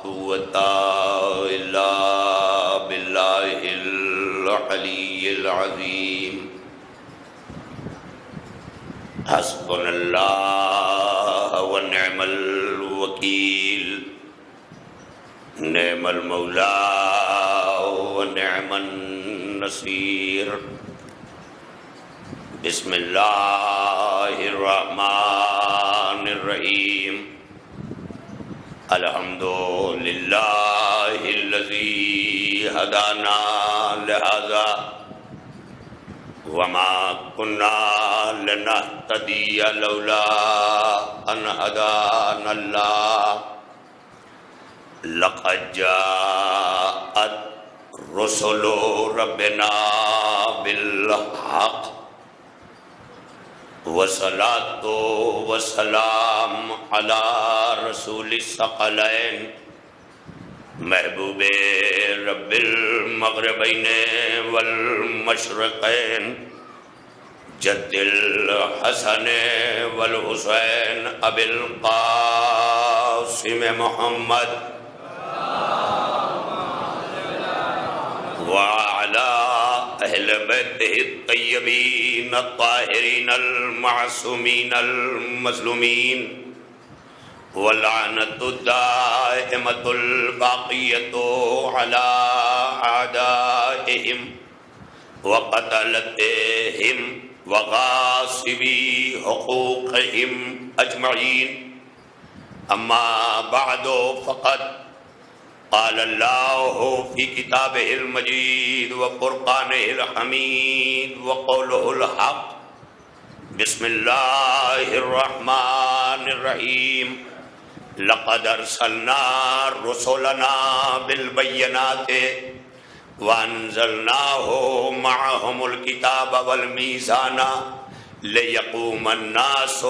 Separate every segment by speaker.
Speaker 1: قوة إلا بالله العلي العظيم حسبنا الله ونعم الوكيل نعم المولى ونعم النصير بسم الله الرحمن الرحيم الحمد لله الذي هدانا لهذا وما كنا لنهتدي لولا أن هدانا الله لقد جاءت رسل ربنا بالحق والصلاة والسلام على رسول الثقلين محبوب رب المغربين والمشرقين جد الحسن والحسين أبي القاسم محمد وعلى أهل بيته الطيبين الطاهرين المعصومين المظلومين واللعنة الدائمة الباقية على أعدائهم وقتلتهم وغاصبي حقوقهم أجمعين أما بعد فقد قال الله في كتابه المجيد وفرقانه الحميد وقوله الحق بسم الله الرحمن الرحيم لقد أرسلنا رسلنا بالبينات وأنزلناه معهم الكتاب والميزان ليقوم الناس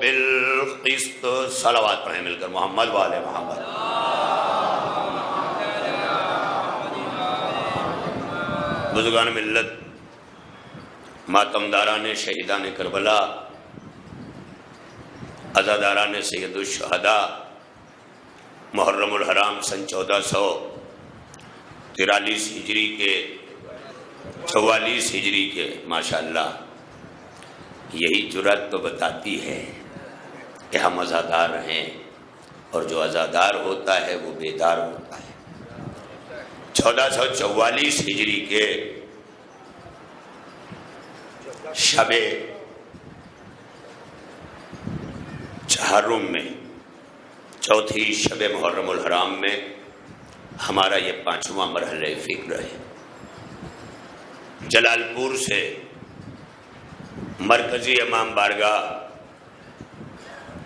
Speaker 1: بالقسط صلوات پڑھیں مل کر محمد والے محمد بزرگان ملت ماتمداران شہیدان کربلا عزاداران سید الشہداء محرم الحرام سن 1443 ہجری کے 44 ہجری کے ماشاءاللہ یہی جرات تو بتاتی ہے کہ ہم عزادار ہیں اور جو عزادار ہوتا ہے وہ بیدار ہوتا ہے 1444 ہجری کے شب چہارم میں چوتھی شب محرم الحرام میں ہمارا یہ 5واں مرحلہ فکر ہے جلال پور سے مرکزی امام بارگاہ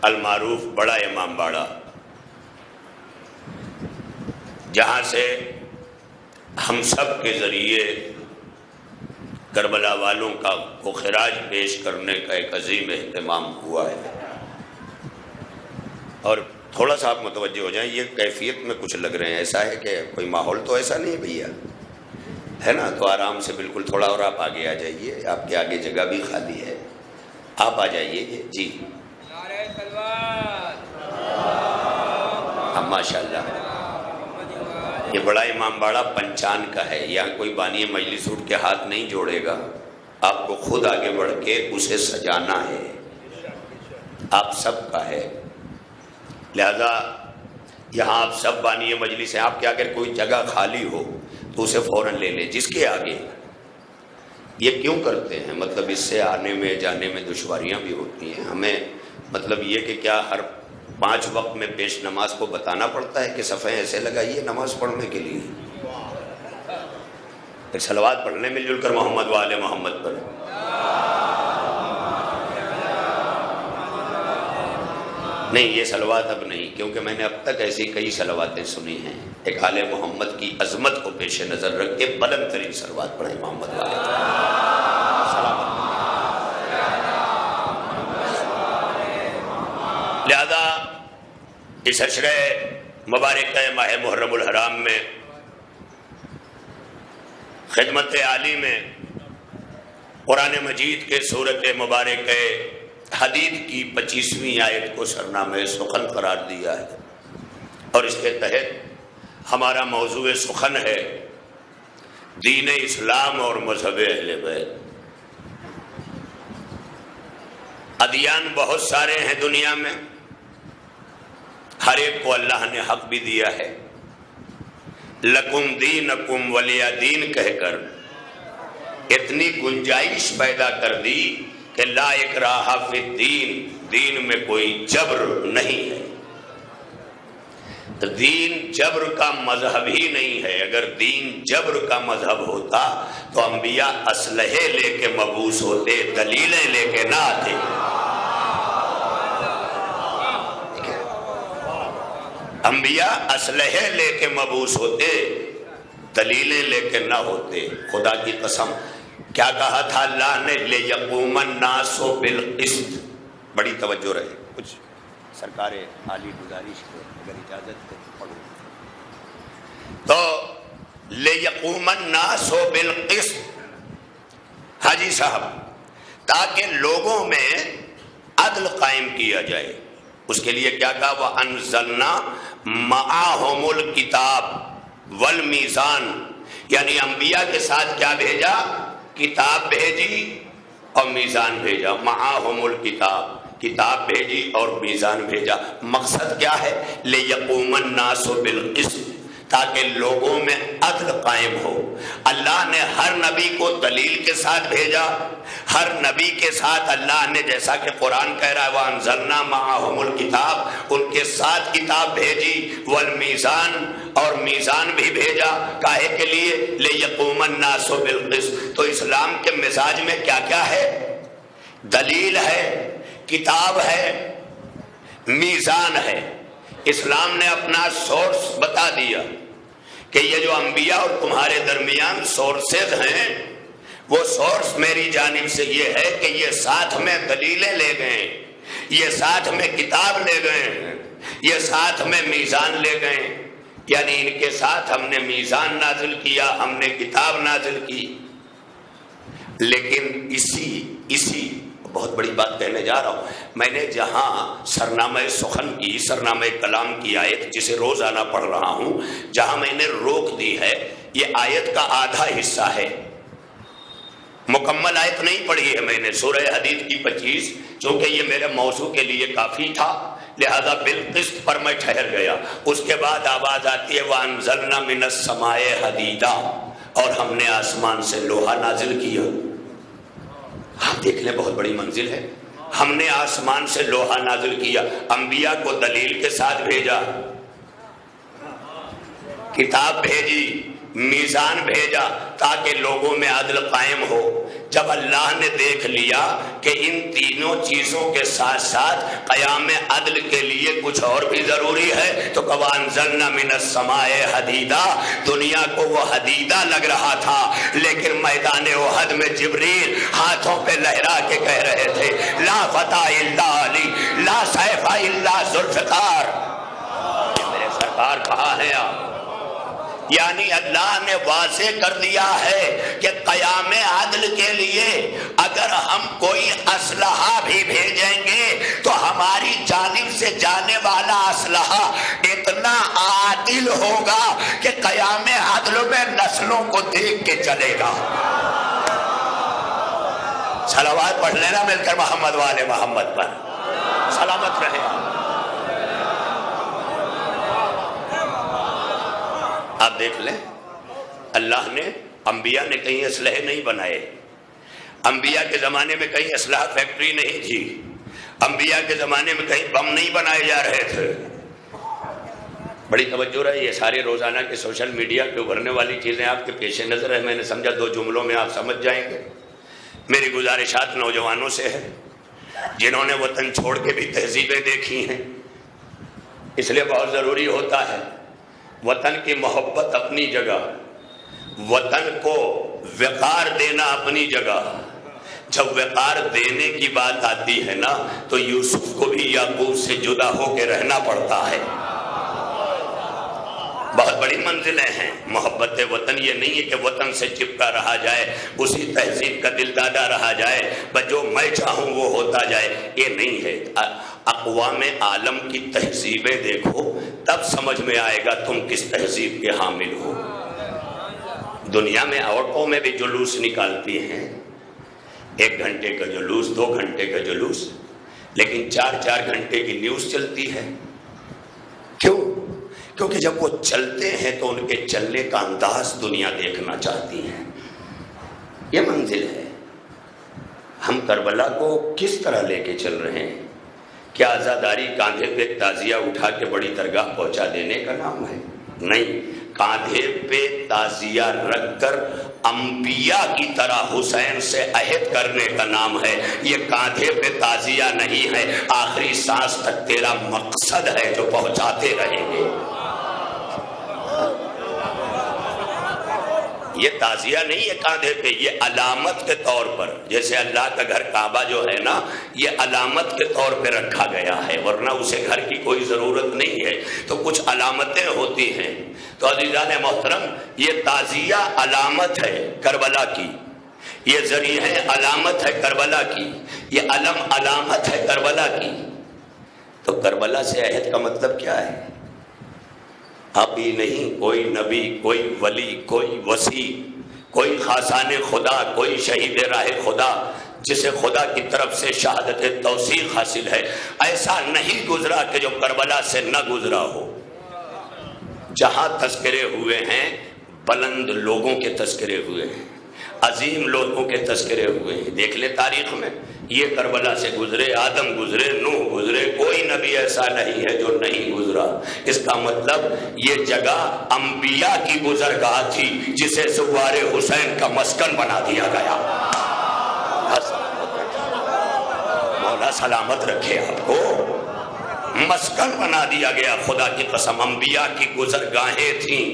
Speaker 1: المعروف بڑا امام باڑہ جہاں سے ہم سب کے ذریعے کربلا والوں کو خراج پیش کرنے کا ایک عظیم اہتمام ہوا ہے اور تھوڑا سا آپ متوجہ ہو جائیں یہ کیفیت میں کچھ لگ رہے ہیں ایسا ہے کہ کوئی ماحول تو ایسا نہیں ہے بھیا ہے نا تو آرام سے بالکل تھوڑا اور آپ آگے آ جائیے آپ کے آگے جگہ بھی خالی ہے آپ آ جائیے جی ماشاءاللہ یہ بڑا امام باڑہ پنچان کا ہے یہاں کوئی بانی مجلس اٹھ کے ہاتھ نہیں جوڑے گا آپ کو خود آگے بڑھ کے اسے سجانا ہے آپ سب کا ہے لہذا یہاں آپ سب بانی مجلس ہیں آپ کے اگر کوئی جگہ خالی ہو تو اسے فوراً لے لیں جس کے آگے یہ کیوں کرتے ہیں مطلب اس سے آنے میں جانے میں دشواریاں بھی ہوتی ہیں ہمیں مطلب یہ کہ کیا ہر 5 وقت میں پیش نماز کو بتانا پڑتا ہے کہ صفحے ایسے لگائیے نماز پڑھنے کے لیے ایک صلوات پڑھنے مل جل کر محمد والے محمد پر نہیں یہ صلوات اب نہیں کیونکہ میں نے اب تک ایسی کئی صلواتیں سنی ہیں ایک آل محمد کی عظمت کو پیش نظر رکھ کے بلند ترین صلوات پڑھیں محمد والے لہذا اس عشرہ مبارک ماہ محرم الحرام میں خدمت عالی میں قرآن مجید کے سورت مبارک حدید کی 25ویں آیت کو سرنامہ سخن قرار دیا ہے، اور کے تحت ہمارا موضوع سخن ہے دین اسلام اور مذہب اہل بیت۔ ادیان بہت سارے ہیں دنیا میں، ہر ایک کو اللہ نے حق بھی دیا ہے۔ لکم دینکم ولی دین کہہ کر اتنی گنجائش پیدا کر دی کہ لا اکراہ فی الدین، دین میں کوئی جبر نہیں ہے۔ تو دین جبر کا مذہب ہی نہیں ہے۔ اگر دین جبر کا مذہب ہوتا تو انبیاء اسلحے لے کے مبعوث ہوتے، دلیلیں لے کے نہ آتے۔ انبیاء اسلحے لے کے مبعوث ہوتے، دلیلیں لے کے نہ ہوتے۔ خدا کی قسم کیا کہا تھا اللہ نے؟ لِيَقُومَ النَّاسُ بِالْقِسْطِ۔ بڑی توجہ رہے، کچھ سرکار عالی گزارش کو اگر اجازت کو پڑھو تو لِيَقُومَ النَّاسُ بِالْقِسْطِ، حاجی صاحب، تاکہ لوگوں میں عدل قائم کیا جائے۔ اس کے لیے کیا کہا؟ وَأَنزَلْنَا مَعَهُمُ الْكِتَابَ وَالْمِيزَانَ، یعنی انبیاء کے ساتھ کیا بھیجا؟ کتاب بھیجی اور میزان بھیجا۔ معاہم الکتاب، کتاب بھیجی اور میزان بھیجا۔ مقصد کیا ہے؟ لِيَقُومَ النَّاسُ بِالْقِسْطِ، تاکہ لوگوں میں عدل قائم ہو۔ اللہ نے ہر نبی کو دلیل کے ساتھ بھیجا، ہر نبی کے ساتھ اللہ نے، جیسا کہ قرآن کہہ رہا ہے وَأَنزَلْنَا مَعَهُمُ الْكِتَابَ، ان کے ساتھ کتاب بھیجی، وَالْمِيزَانَ، اور میزان بھی بھیجا۔ کاہے کے لیے؟ لِيَقُومَ النَّاسُ بِالْقِسْطِ۔ تو اسلام کے مزاج میں کیا کیا ہے؟ دلیل ہے، کتاب ہے، میزان ہے۔ اسلام نے اپنا سورس بتا دیا کہ یہ جو انبیاء اور تمہارے درمیان سورسز ہیں، وہ سورس میری جانب سے یہ ہے کہ یہ ساتھ میں دلیلیں لے گئے، یہ ساتھ میں کتاب لے گئے، یہ ساتھ میں میزان لے گئے، یعنی ان کے ساتھ ہم نے میزان نازل کیا، ہم نے کتاب نازل کی۔ لیکن اسی بہت بڑی بات کہنے جا رہا ہوں، میں نے جہاں سرنامہ سخن کی، سرنامہ کلام کی آیت جسے روزانہ پڑھ رہا ہوں، جہاں میں نے روک دی ہے، یہ آیت کا آدھا حصہ ہے، مکمل آیت نہیں پڑھی ہے میں نے، سورہ حدید کی 25، چونکہ یہ میرے موضوع کے لیے کافی تھا، لہذا بالقسط پر میں ٹھہر گیا۔ اس کے بعد آواز آتی ہے وَأَنزَلْنَا مِنَ السَّمَاءِ حَدِيدًا، اور ہم نے آسمان سے لوہا نازل کیا۔ آپ دیکھ لیں، بہت بڑی منزل ہے۔ ہم نے آسمان سے لوہا نازل کیا، انبیاء کو دلیل کے ساتھ بھیجا، کتاب بھیجی، میزان بھیجا، تاکہ لوگوں میں عدل قائم ہو۔ جب اللہ نے دیکھ لیا کہ ان تینوں چیزوں کے ساتھ ساتھ قیام عدل کے لیے کچھ اور بھی ضروری ہے، تو وَأَنزَلْنَا مِنَ السَّمَاءِ حَدِيدًا، دنیا کو وہ حدیدہ لگ رہا تھا، لیکن میدان احد میں جبریل ہاتھوں پہ لہرا کے کہہ رہے تھے لا فتح الا علی، لا سیف الا ذوالفقار۔ میرے سرکار کہاں ہیں آپ؟ یعنی اللہ نے واضح کر دیا ہے کہ قیام عدل کے لیے اگر ہم کوئی اسلحہ بھی بھیجیں گے تو ہماری جانب سے جانے والا اسلحہ اتنا عادل ہوگا کہ قیام عدل میں نسلوں کو دیکھ کے چلے گا۔ صلوات پڑھ لینا مل کر محمد والے محمد پر، سلامت رہے۔ آپ دیکھ لیں، اللہ نے، انبیاء نے کہیں اسلحے نہیں بنائے، انبیاء کے زمانے میں کہیں اسلحہ فیکٹری نہیں تھی، انبیاء کے زمانے میں کہیں بم نہیں بنائے جا رہے تھے۔ بڑی توجہ رہے، یہ سارے روزانہ کے سوشل میڈیا پہ ابھرنے والی چیزیں آپ کے پیش نظر ہے، میں نے سمجھا 2 جملوں میں آپ سمجھ جائیں گے۔ میری گزارشات نوجوانوں سے ہے جنہوں نے وطن چھوڑ کے بھی تہذیبیں دیکھی ہیں، اس لیے بہت ضروری ہوتا ہے وطن کی محبت اپنی جگہ، وطن کو وقار دینا اپنی جگہ۔ جب وقار دینے کی بات آتی ہے نا تو یوسف کو بھی یعقوب سے جدا ہو کے رہنا پڑتا ہے۔ بہت بڑی منزلیں ہیں۔ محبت وطن یہ نہیں ہے کہ وطن سے چپکا رہا جائے، اسی تہذیب کا دل دادا رہا جائے، بس جو میں چاہوں وہ ہوتا جائے، یہ نہیں ہے۔ اقوام عالم کی تہذیبیں دیکھو، تب سمجھ میں آئے گا تم کس تہذیب کے حامل ہو۔ دنیا میں عورتوں میں بھی جلوس نکالتی ہیں، 1 گھنٹے کا جلوس، 2 گھنٹے کا جلوس، لیکن 4 گھنٹے کی نیوز چلتی ہے۔ کیوں؟ کیونکہ جب وہ چلتے ہیں تو ان کے چلنے کا انداز دنیا دیکھنا چاہتی ہے۔ یہ منزل ہے۔ ہم کربلا کو کس طرح لے کے چل رہے ہیں؟ کیا عزاداری کاندھے پہ تعزیہ اٹھا کے بڑی درگاہ پہنچا دینے کا نام ہے؟ نہیں، کاندھے پہ تعزیہ رکھ کر انبیاء کی طرح حسین سے عہد کرنے کا نام ہے۔ یہ کاندھے پہ تعزیہ نہیں ہے، آخری سانس تک تیرا مقصد ہے جو پہنچاتے رہیں گے۔ یہ تعزیہ نہیں ہے کاندھے پہ، یہ علامت کے طور پر، جیسے اللہ کا گھر کعبہ جو ہے نا، یہ علامت کے طور پہ رکھا گیا ہے، ورنہ اسے گھر کی کوئی ضرورت نہیں ہے، تو کچھ علامتیں ہوتی ہیں۔ تو عزیزان محترم، یہ تعزیہ علامت ہے کربلا کی، یہ ذریعہ علامت ہے کربلا کی، یہ علم علامت ہے کربلا کی۔ تو کربلا سے عہد کا مطلب کیا ہے؟ اب ہی نہیں، کوئی نبی، کوئی ولی، کوئی وسیع، کوئی خاصان خدا، کوئی شہید راہ خدا جسے خدا کی طرف سے شہادت توثیق حاصل ہے، ایسا نہیں گزرا کہ جو کربلا سے نہ گزرا ہو۔ جہاں تذکرے ہوئے ہیں، بلند لوگوں کے تذکرے ہوئے ہیں، عظیم لوگوں کے تذکرے ہوئے ہیں۔ دیکھ لے تاریخ میں، یہ کربلا سے گزرے، آدم گزرے، نوح گزرے، کوئی نبی ایسا نہیں ہے جو نہیں گزرا۔ اس کا مطلب یہ جگہ انبیاء کی گزرگاہ تھی، جسے زوار حسین کا مسکن بنا دیا گیا۔ مولا سلامت رکھے آپ کو، مسکن بنا دیا گیا۔ خدا کی قسم، انبیاء کی گزرگاہیں تھیں۔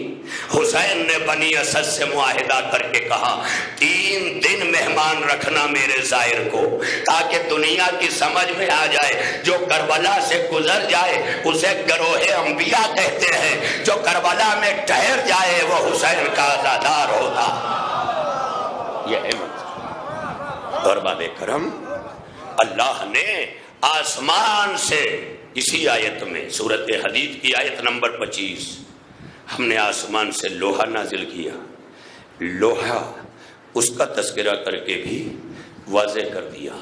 Speaker 1: حسین نے بنی اسد سے معاہدہ کر کے کہا 3 دن مہمان رکھنا میرے زائر کو، تاکہ دنیا کی سمجھ میں آ جائے جو کربلا سے گزر جائے اسے گروہ انبیاء کہتے ہیں، جو کربلا میں ٹھہر جائے وہ حسین کا عزادار ہوتا۔ یہ ہے منظر۔ اور باب کرم، اللہ نے آسمان سے، اسی آیت میں سورۃ حدید کی آیت نمبر 25، ہم نے آسمان سے لوہا نازل کیا۔ لوہا، اس کا تذکرہ کر کے بھی واضح کر دیا۔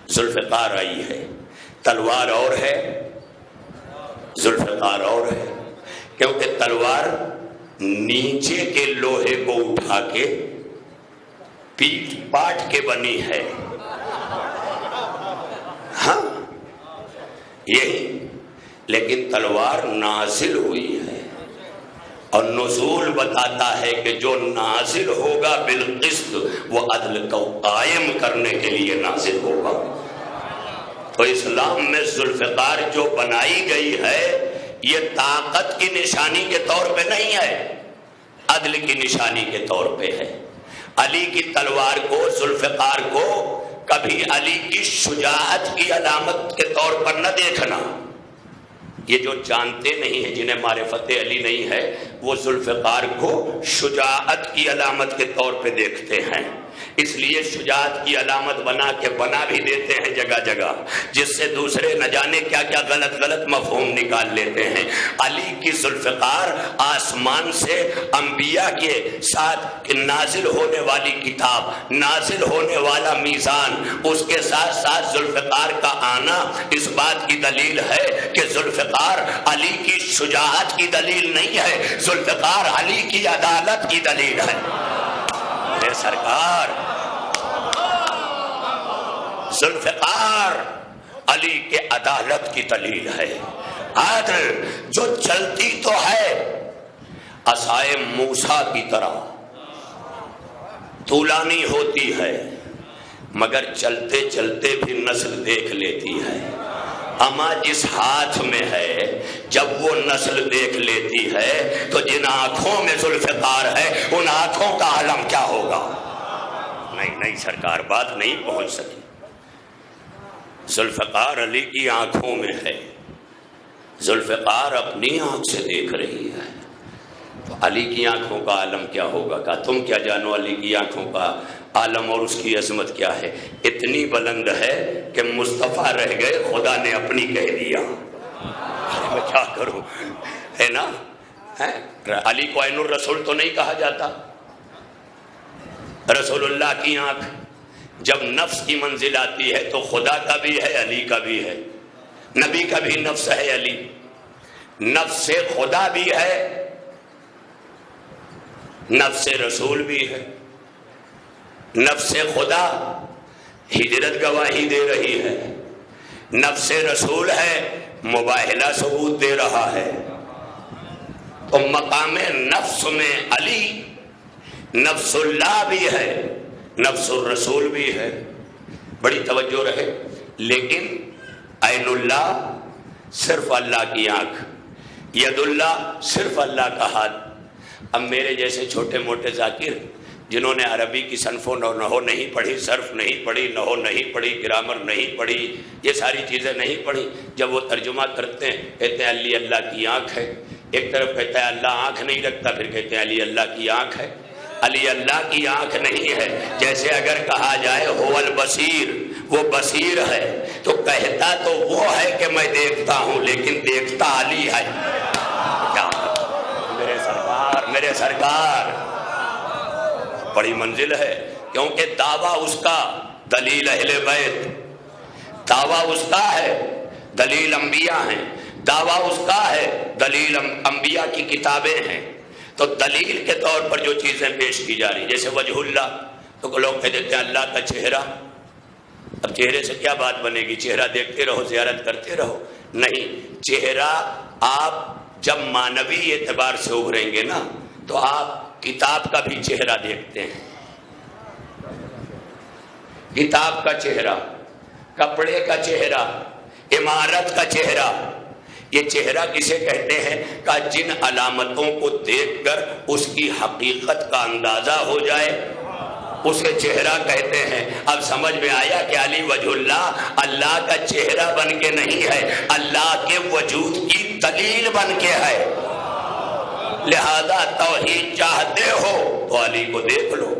Speaker 1: ذوالفقار آئی ہے، تلوار اور ہے، ذوالفقار اور ہے، کیونکہ تلوار نیچے کے لوہے کو اٹھا کے پیٹ پاٹ کے بنی ہے۔ ہاں یہی، لیکن تلوار نازل ہوئی ہے، اور نزول بتاتا ہے کہ جو نازل ہوگا بالقسط وہ عدل کو قائم کرنے کے لیے نازل ہوگا۔ تو اسلام میں ذوالفقار جو بنائی گئی ہے، یہ طاقت کی نشانی کے طور پہ نہیں ہے، عدل کی نشانی کے طور پہ ہے۔ علی کی تلوار کو، ذوالفقار کو کبھی علی کی شجاعت کی علامت کے طور پر نہ دیکھنا۔ یہ جو جانتے نہیں ہیں، جنہیں معرفت علی نہیں ہے، وہ ذوالفقار کو شجاعت کی علامت کے طور پہ دیکھتے ہیں، اس لیے شجاعت کی علامت بنا بھی دیتے ہیں جگہ جگہ، جس سے دوسرے نہ جانے کیا کیا غلط مفہوم نکال لیتے ہیں۔ علی کی ذوالفقار آسمان سے انبیاء کے ساتھ نازل ہونے والی کتاب، نازل ہونے والا میزان، اس کے ساتھ ساتھ ذوالفقار کا آنا اس بات کی دلیل ہے کہ ذوالفقار علی کی شجاعت کی دلیل نہیں ہے، ذوالفقار علی کی عدالت کی دلیل ہے۔ میرے سرکار ذوالفقار علی کے عدالت کی دلیل ہے، عدل جو چلتی تو ہے عصائے موسیٰ کی طرح، طولانی ہوتی ہے مگر چلتے چلتے بھی نسل دیکھ لیتی ہے۔ اما جس ہاتھ میں ہے، جب وہ نسل دیکھ لیتی ہے تو جن آنکھوں میں ذوالفقار ہے ان آنکھوں کا عالم کیا ہوگا؟ نہیں سرکار، بات نہیں پہنچ سکی۔ ذوالفقار علی کی آنکھوں میں ہے، ذوالفقار اپنی آنکھ سے دیکھ رہی ہے، تو علی کی آنکھوں کا عالم کیا ہوگا؟ کہ تم کیا جانو علی کی آنکھوں کا عالم اور اس کی عظمت کیا ہے، اتنی بلند ہے کہ مصطفیٰ رہ گئے، خدا نے اپنی کہہ دیا۔ میں کیا کروں، ہے نا؟ علی کو عین الرسول تو نہیں کہا جاتا؟ رسول اللہ کی آنکھ جب نفس کی منزل آتی ہے تو خدا کا بھی ہے، علی کا بھی ہے، نبی کا بھی نفس ہے، علی نفس سے خدا بھی ہے، نفس رسول بھی ہے۔ نفس خدا ہجرت گواہی دے رہی ہے، نفس رسول ہے مباہلہ ثبوت دے رہا ہے۔ تو مقام نفس میں علی نفس اللہ بھی ہے، نفس الرسول بھی ہے، بڑی توجہ رہے۔ لیکن عین اللہ صرف اللہ کی آنکھ، ید اللہ صرف اللہ کا ہاتھ۔ اب میرے جیسے چھوٹے موٹے ذاکر جنہوں نے عربی کی صنف و نحو نہیں پڑھی، صرف نہیں پڑھی، نحو نہیں پڑھی، گرامر نہیں پڑھی، یہ ساری چیزیں نہیں پڑھی، جب وہ ترجمہ کرتے ہیں کہتے ہیں علی اللہ کی آنکھ ہے، ایک طرف کہتا ہے اللہ آنکھ نہیں رکھتا، پھر کہتے ہیں علی اللہ کی آنکھ ہے۔ علی اللہ کی آنکھ نہیں ہے، جیسے اگر کہا جائے هو البصیر، وہ بصیر ہے، تو کہتا تو وہ ہے کہ میں دیکھتا ہوں، لیکن دیکھتا علی ہے۔ کیا میرے سرکار بڑی منزل ہے، کیونکہ دعویٰ اس کا دلیل اہل بیت، دعویٰ اس کا ہے دلیل انبیاء ہیں، دعویٰ اس کا ہے دلیل انبیاء کی کتابیں ہیں۔ تو دلیل کے طور پر جو چیزیں پیش کی جا رہی، جیسے وجہ اللہ، تو لوگ کہہ دیتے ہیں اللہ کا چہرہ۔ اب چہرے سے کیا بات بنے گی؟ چہرہ دیکھتے رہو، زیارت کرتے رہو؟ نہیں، چہرہ آپ جب معنوی اعتبار سے ابھریں گے نا تو آپ کتاب کا بھی چہرہ دیکھتے ہیں، کتاب کا چہرہ، کپڑے کا چہرہ، عمارت کا چہرہ۔ یہ چہرہ کسے کہتے ہیں؟ کہ جن علامتوں کو دیکھ کر اس کی حقیقت کا اندازہ ہو جائے اسے چہرہ کہتے ہیں۔ اب سمجھ میں آیا کہ علی وجہ اللہ اللہ کا چہرہ بن کے نہیں ہے، اللہ کے وجود کی دلیل بن کے ہے۔ لہذا توحید چاہتے ہو تو علی کو دیکھ لو،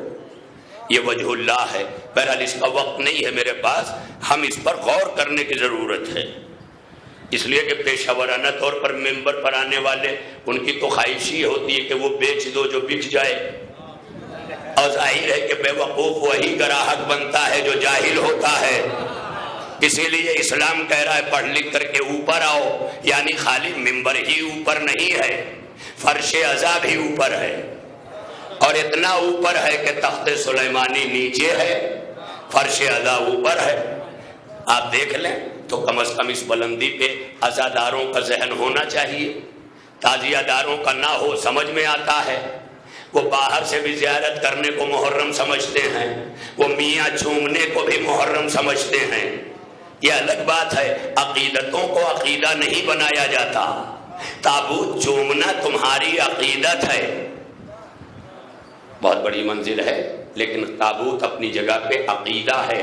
Speaker 1: یہ وجہ اللہ ہے۔ بہرحال اس کا وقت نہیں ہے میرے پاس، ہم اس پر غور کرنے کی ضرورت ہے، اس لیے کہ پیشہ ورانہ طور پر ممبر پر آنے والے ان کی تو خواہش ہی ہوتی ہے کہ وہ بیچ دو جو بک جائے، اور ظاہر ہے کہ بے وقوف وہی گراہک بنتا ہے جو جاہل ہوتا ہے۔ اسی لیے اسلام کہہ رہا ہے پڑھ لکھ کر کے اوپر آؤ، یعنی خالی ممبر ہی اوپر نہیں ہے، فرش عزا بھی اوپر ہے، اور اتنا اوپر ہے کہ تخت سلیمانی نیچے ہے، فرش عزا اوپر ہے۔ آپ دیکھ لیں تو کم از کم اس بلندی پہ عزاداروں کا ذہن ہونا چاہیے، تعزیہ داروں کا نہ ہو سمجھ میں آتا ہے۔ وہ باہر سے بھی زیارت کرنے کو محرم سمجھتے ہیں، وہ میاں چومنے کو بھی محرم سمجھتے ہیں، یہ الگ بات ہے۔ عقیدتوں کو عقیدہ نہیں بنایا جاتا، تابوت چومنا تمہاری عقیدت ہے، بہت بڑی منزل ہے، لیکن تابوت اپنی جگہ پہ عقیدہ ہے،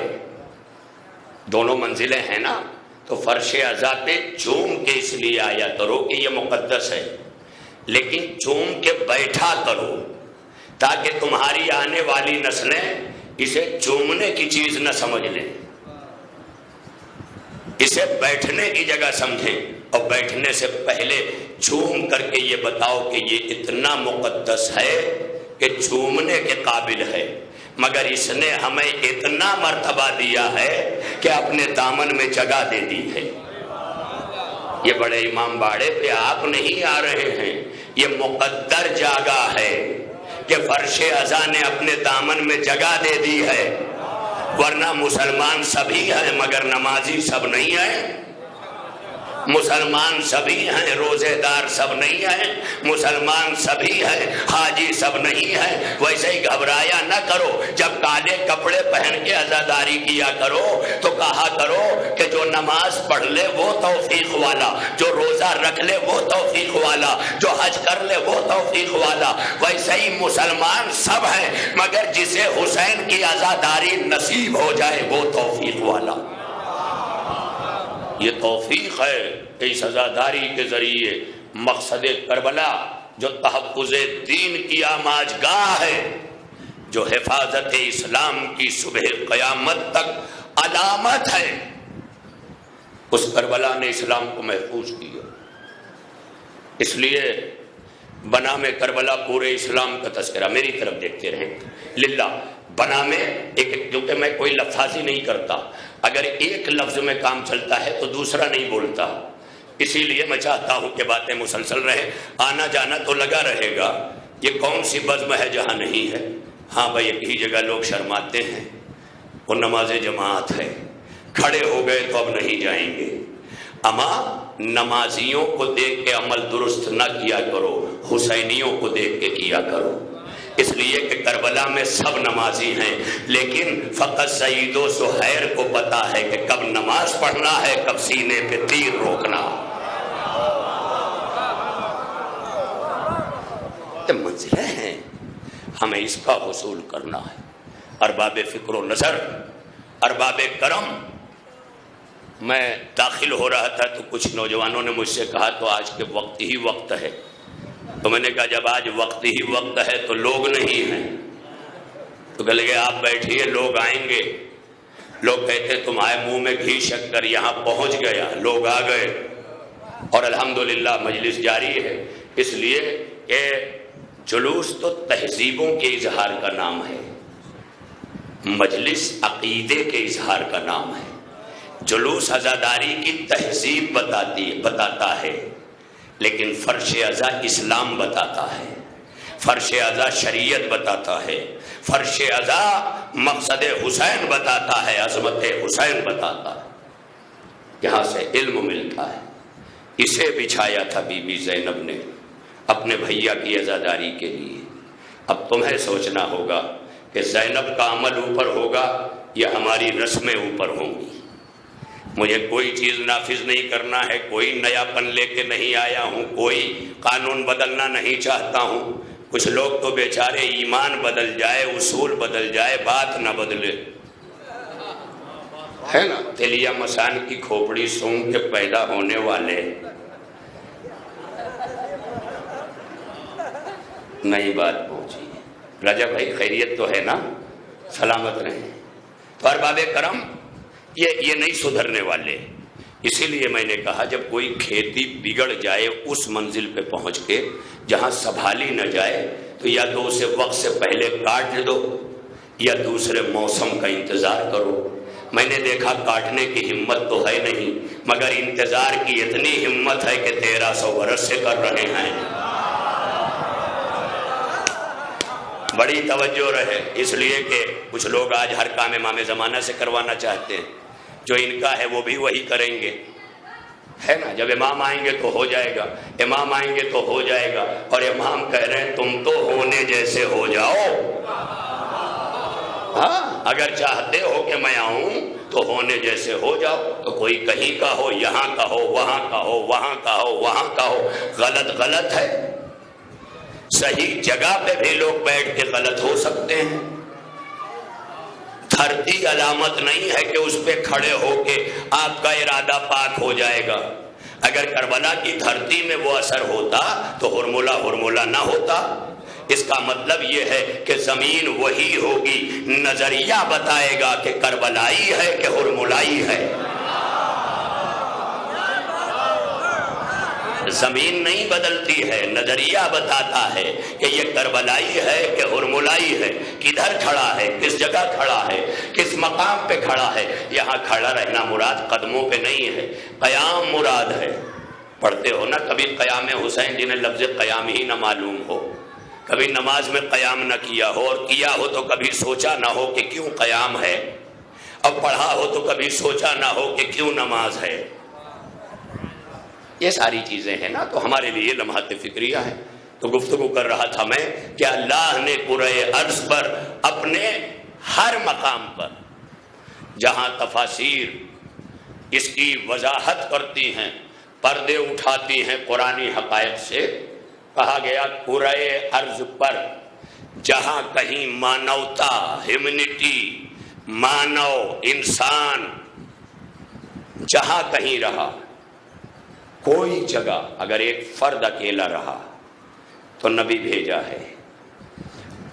Speaker 1: دونوں منزلیں ہیں نا۔ تو فرش عزا پہ چوم کے اس لیے آیا کرو کہ یہ مقدس ہے، لیکن چوم کے بیٹھا کرو تاکہ تمہاری آنے والی نسلیں اسے چومنے کی چیز نہ سمجھ لیں، اسے بیٹھنے کی جگہ سمجھیں، اور بیٹھنے سے پہلے چوم کر کے یہ بتاؤ کہ یہ اتنا مقدس ہے کہ چومنے کے قابل ہے، مگر اس نے ہمیں اتنا مرتبہ دیا ہے کہ اپنے دامن میں جگہ دے دی ہے۔ یہ بڑے امام باڑے پہ آپ نہیں آ رہے ہیں، یہ مقدر جگہ ہے کہ فرش عزا نے اپنے دامن میں جگہ دے دی ہے، ورنہ مسلمان سبھی ہیں مگر نمازی سب نہیں ہیں، مسلمان سبھی ہیں روزے دار سب نہیں ہیں، مسلمان سبھی ہیں حاجی سب نہیں ہیں۔ ویسے ہی گھبرایا نہ کرو، جب کالے کپڑے پہن کے عزاداری کیا کرو تو کہا کرو کہ جو نماز پڑھ لے وہ توفیق والا، جو روزہ رکھ لے وہ توفیق والا، جو حج کر لے وہ توفیق والا۔ ویسے ہی مسلمان سب ہیں مگر جسے حسین کی عزاداری نصیب ہو جائے وہ توفیق والا۔ یہ توفیق ہے کہ اس عزاداری کے ذریعے مقصد کربلا جو تحفظ دین کی آماج گاہ ہے، جو حفاظت اسلام کی صبح قیامت تک علامت ہے، اس کربلا نے اسلام کو محفوظ کیا۔ اس لیے بنا میں کربلا پورے اسلام کا تذکرہ، میری طرف دیکھتے رہیں للہ، بنا میں ایک، کیونکہ میں کوئی لفظی نہیں کرتا، اگر ایک لفظ میں کام چلتا ہے تو دوسرا نہیں بولتا، اسی لیے میں چاہتا ہوں کہ باتیں مسلسل رہیں، آنا جانا تو لگا رہے گا۔ یہ کون سی بزم ہے جہاں نہیں ہے؟ ہاں بھائی، ایک ہی جگہ لوگ شرماتے ہیں، وہ نماز جماعت ہے، کھڑے ہو گئے تو اب نہیں جائیں گے۔ اما نمازیوں کو دیکھ کے عمل درست نہ کیا کرو، حسینیوں کو دیکھ کے کیا کرو، اس لیے کہ کربلا میں سب نمازی ہیں، لیکن فقط سعید و سہیر کو پتا ہے کہ کب نماز پڑھنا ہے، کب سینے پہ تیر روکنا۔ یہ منزلیں ہیں، ہمیں اس کا حصول کرنا ہے۔ ارباب فکر و نظر، ارباب کرم، میں داخل ہو رہا تھا تو کچھ نوجوانوں نے مجھ سے کہا تو آج کے وقت ہی وقت ہے، تو میں نے کہا جب آج وقت ہی وقت ہے تو لوگ نہیں ہیں، تو کہہ لگے آپ بیٹھیے، لوگ آئیں گے۔ لوگ کہتے تم آئے منہ میں گھی شکر، یہاں پہنچ گیا، لوگ آ گئے، اور الحمدللہ مجلس جاری ہے۔ اس لیے کہ جلوس تو تہذیبوں کے اظہار کا نام ہے، مجلس عقیدے کے اظہار کا نام ہے۔ جلوس عزاداری کی تہذیب بتاتا ہے، لیکن فرش عزا اسلام بتاتا ہے، فرش عزا شریعت بتاتا ہے، فرش عزا مقصد حسین بتاتا ہے، عظمت حسین بتاتا ہے۔ یہاں سے علم ملتا ہے۔ اسے بچھایا تھا بی بی زینب نے اپنے بھیا کی عزاداری کے لیے۔ اب تمہیں سوچنا ہوگا کہ زینب کا عمل اوپر ہوگا یا ہماری رسمیں اوپر ہوں گی۔ مجھے کوئی چیز نافذ نہیں کرنا ہے، کوئی نیا پن لے کے نہیں آیا ہوں، کوئی قانون بدلنا نہیں چاہتا ہوں۔ کچھ لوگ تو بیچارے ایمان بدل جائے، اصول بدل جائے، بات نہ بدلے، ہے نا؟ تلیا مسان کی کھوپڑی سونگ کے پیدا ہونے والے، نئی بات پہنچی۔ رجب بھائی خیریت تو ہے نا؟ سلامت رہیں۔ تو ارباب کرم یہ نہیں سدھرنے والے۔ اسی لیے میں نے کہا جب کوئی کھیتی بگڑ جائے اس منزل پہ پہنچ کے جہاں سنبھالی نہ جائے تو یا تو اسے وقت سے پہلے کاٹ دو یا دوسرے موسم کا انتظار کرو۔ میں نے دیکھا کاٹنے کی ہمت تو ہے نہیں، مگر انتظار کی اتنی ہمت ہے کہ 1300 برس سے کر رہے ہیں۔ بڑی توجہ رہے، اس لیے کہ کچھ لوگ آج ہر کام امام زمانہ سے کروانا چاہتے ہیں، جو ان کا ہے وہ بھی وہی کریں گے، ہے نا؟ جب امام آئیں گے تو ہو جائے گا، امام آئیں گے تو ہو جائے گا، اور امام کہہ رہے ہیں تم تو ہونے جیسے ہو جاؤ۔ ہاں، اگر چاہتے ہو کہ میں آؤں تو ہونے جیسے ہو جاؤ۔ تو کوئی کہیں کا ہو، یہاں کا ہو، وہاں کا ہو، وہاں کا ہو، وہاں کا ہو، غلط ہے۔ صحیح جگہ پہ بھی لوگ بیٹھ کے غلط ہو سکتے ہیں۔ دھرتی علامت نہیں ہے کہ اس پہ کھڑے ہو کے آپ کا ارادہ پاک ہو جائے گا۔ اگر کربلا کی دھرتی میں وہ اثر ہوتا تو ہرملہ نہ ہوتا۔ اس کا مطلب یہ ہے کہ زمین وہی ہوگی، نظریہ بتائے گا کہ کربلائی ہے کہ ہرملائی ہے۔ زمین نہیں بدلتی ہے، نظریہ بتاتا ہے کہ یہ کربلائی ہے کہ ہرملائی ہے، کدھر کھڑا ہے، کس جگہ کھڑا ہے، کس مقام پہ کھڑا ہے۔ یہاں کھڑا رہنا مراد قدموں پہ نہیں ہے، قیام مراد ہے۔ پڑھتے ہو نا کبھی قیام حسین، جنہیں لفظ قیام ہی نہ معلوم ہو، کبھی نماز میں قیام نہ کیا ہو، اور کیا ہو تو کبھی سوچا نہ ہو کہ کیوں قیام ہے، اب پڑھا ہو تو کبھی سوچا نہ ہو کہ کیوں نماز ہے۔ یہ ساری چیزیں ہیں نا، تو ہمارے لیے لمحات فکریہ ہیں۔ تو گفتگو کر رہا تھا میں کہ اللہ نے کرۂ ارض پر اپنے ہر مقام پر جہاں تفاسیر اس کی وضاحت کرتی ہیں، پردے اٹھاتی ہیں قرآنی حقائق سے، کہا گیا کرۂ ارض پر جہاں کہیں مانوتا، ہیومنٹی، مانو، انسان جہاں کہیں رہا، کوئی جگہ اگر ایک فرد اکیلا رہا تو نبی بھیجا ہے،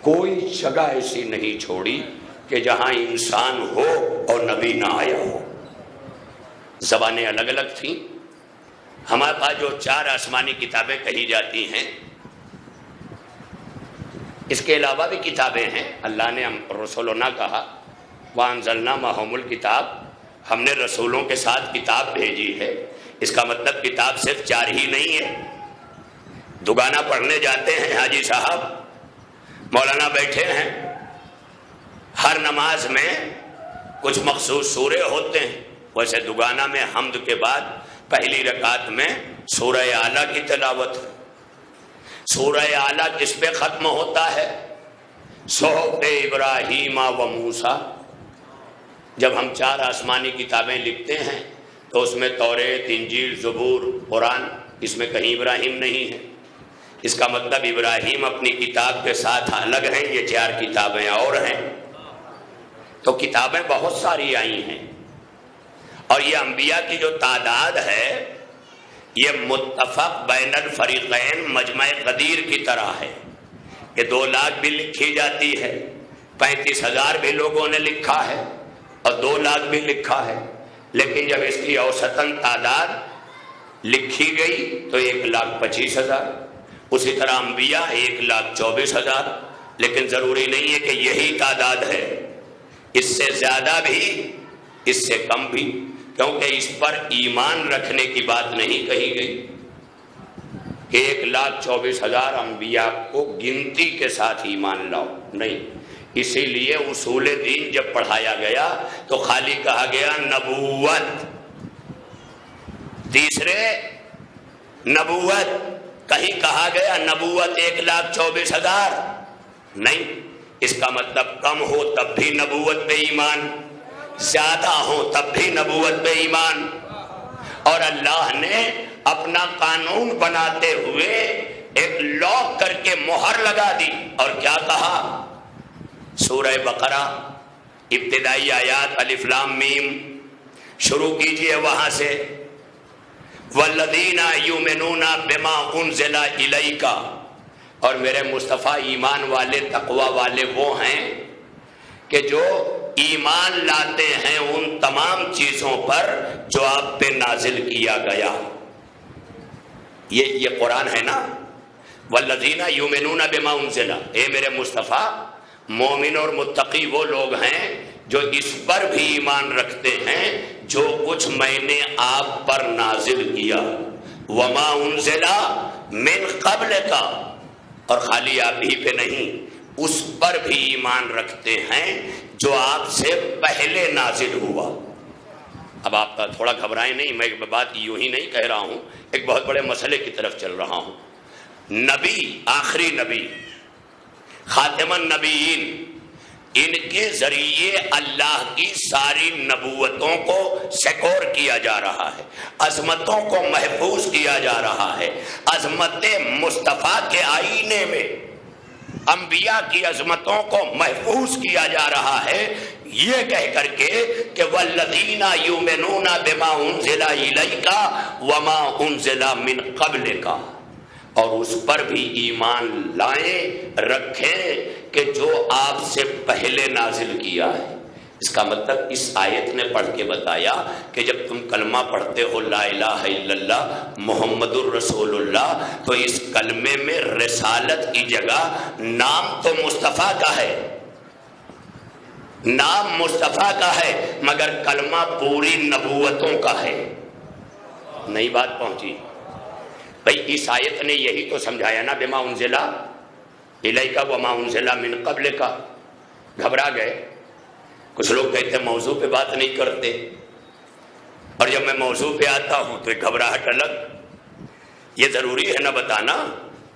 Speaker 1: کوئی جگہ ایسی نہیں چھوڑی کہ جہاں انسان ہو اور نبی نہ آیا ہو۔ زبانیں الگ الگ تھیں۔ ہمارے پاس جو 4 آسمانی کتابیں کہی جاتی ہیں، اس کے علاوہ بھی کتابیں ہیں۔ اللہ نے رسولنا کہا وَأَنزَلْنَا مَعَهُمُ الْكِتَابَ، ہم نے رسولوں کے ساتھ کتاب بھیجی ہے۔ اس کا مطلب کتاب صرف 4 ہی نہیں ہے۔ دگانا پڑھنے جاتے ہیں حاجی صاحب، مولانا بیٹھے ہیں، ہر نماز میں کچھ مخصوص سورے ہوتے ہیں۔ ویسے دگانا میں حمد کے بعد پہلی رکعت میں سورہ اعلیٰ کی تلاوت ہے۔ سورہ اعلیٰ کس پہ ختم ہوتا ہے؟ صحف ابراہیم و موسیٰ۔ جب ہم 4 آسمانی کتابیں لکھتے ہیں تو اس میں توریت، انجیل، زبور، قرآن، اس میں کہیں ابراہیم نہیں ہے۔ اس کا مطلب ابراہیم اپنی کتاب کے ساتھ الگ ہیں، یہ 4 کتابیں اور ہیں۔ تو کتابیں بہت ساری آئی ہیں، اور یہ انبیاء کی جو تعداد ہے یہ متفق بین الفریقین مجمع قدیر کی طرح ہے کہ 2 لاکھ بھی لکھی جاتی ہے، 35,000 بھی لوگوں نے لکھا ہے، اور 2 لاکھ بھی لکھا ہے۔ لیکن جب اس کی اوسطاً تعداد لکھی گئی تو 1,25,000۔ اسی طرح انبیاء 1,24,000۔ لیکن ضروری نہیں ہے کہ یہی تعداد ہے، اس سے زیادہ بھی، اس سے کم بھی، کیونکہ اس پر ایمان رکھنے کی بات نہیں کہی گئی کہ 1,24,000 انبیاء کو گنتی کے ساتھ ایمان لاؤ، نہیں۔ اسی لیے اصول دین جب پڑھایا گیا تو خالی کہا گیا نبوت، تیسرے نبوت، کہیں کہا گیا نبوت 1,24,000 نہیں۔ اس کا مطلب کم ہو تب بھی نبوت پہ ایمان، زیادہ ہو تب بھی نبوت پہ ایمان۔ اور اللہ نے اپنا قانون بناتے ہوئے ایک لاک کر کے مہر لگا دی، اور کیا کہا؟ سورہ بقرہ ابتدائی آیات الف لام میم شروع کیجئے وہاں سے، والذین یؤمنون بما انزل الیک، اور میرے مصطفیٰ ایمان والے، تقوی والے وہ ہیں کہ جو ایمان لاتے ہیں ان تمام چیزوں پر جو آپ پہ نازل کیا گیا۔ یہ قرآن ہے نا، والذین یؤمنون بما انزل، اے میرے مصطفیٰ، مومن اور متقی وہ لوگ ہیں جو اس پر بھی ایمان رکھتے ہیں جو کچھ میں نے آپ پر نازل کیا، وما انزل من قبل کا، اور خالی آپ ہی پہ نہیں، اس پر بھی ایمان رکھتے ہیں جو آپ سے پہلے نازل ہوا۔ اب آپ تھوڑا گھبرائیں نہیں، میں بات یوں ہی نہیں کہہ رہا ہوں، ایک بہت بڑے مسئلے کی طرف چل رہا ہوں۔ نبی، آخری نبی، خاتم النبیین، ان کے ذریعے اللہ کی ساری نبوتوں کو سیکور کیا جا رہا ہے، عظمتوں کو محفوظ کیا جا رہا ہے۔ عظمت مصطفیٰ کے آئینے میں انبیاء کی عظمتوں کو محفوظ کیا جا رہا ہے، یہ کہہ کر کے کہ والذین یؤمنون بما انزل الیک وما انزل من قبلک، اور اس پر بھی ایمان لائیں، رکھیں کہ جو آپ سے پہلے نازل کیا ہے۔ اس کا مطلب اس آیت نے پڑھ کے بتایا کہ جب تم کلمہ پڑھتے ہو لا الہ الا اللہ محمد الرسول اللہ، تو اس کلمے میں رسالت کی جگہ نام تو مصطفیٰ کا ہے، نام مصطفیٰ کا ہے، مگر کلمہ پوری نبوتوں کا ہے۔ نئی بات پہنچی بھئی، اس آیت نے یہی تو سمجھایا نا، بما انزل الیک وما انزل من قبلک۔ گھبرا گئے، کچھ لوگ کہتے ہیں موضوع پہ بات نہیں کرتے، اور جب میں موضوع پہ آتا ہوں تو ایک گھبراہٹ الگ۔ یہ ضروری ہے نا بتانا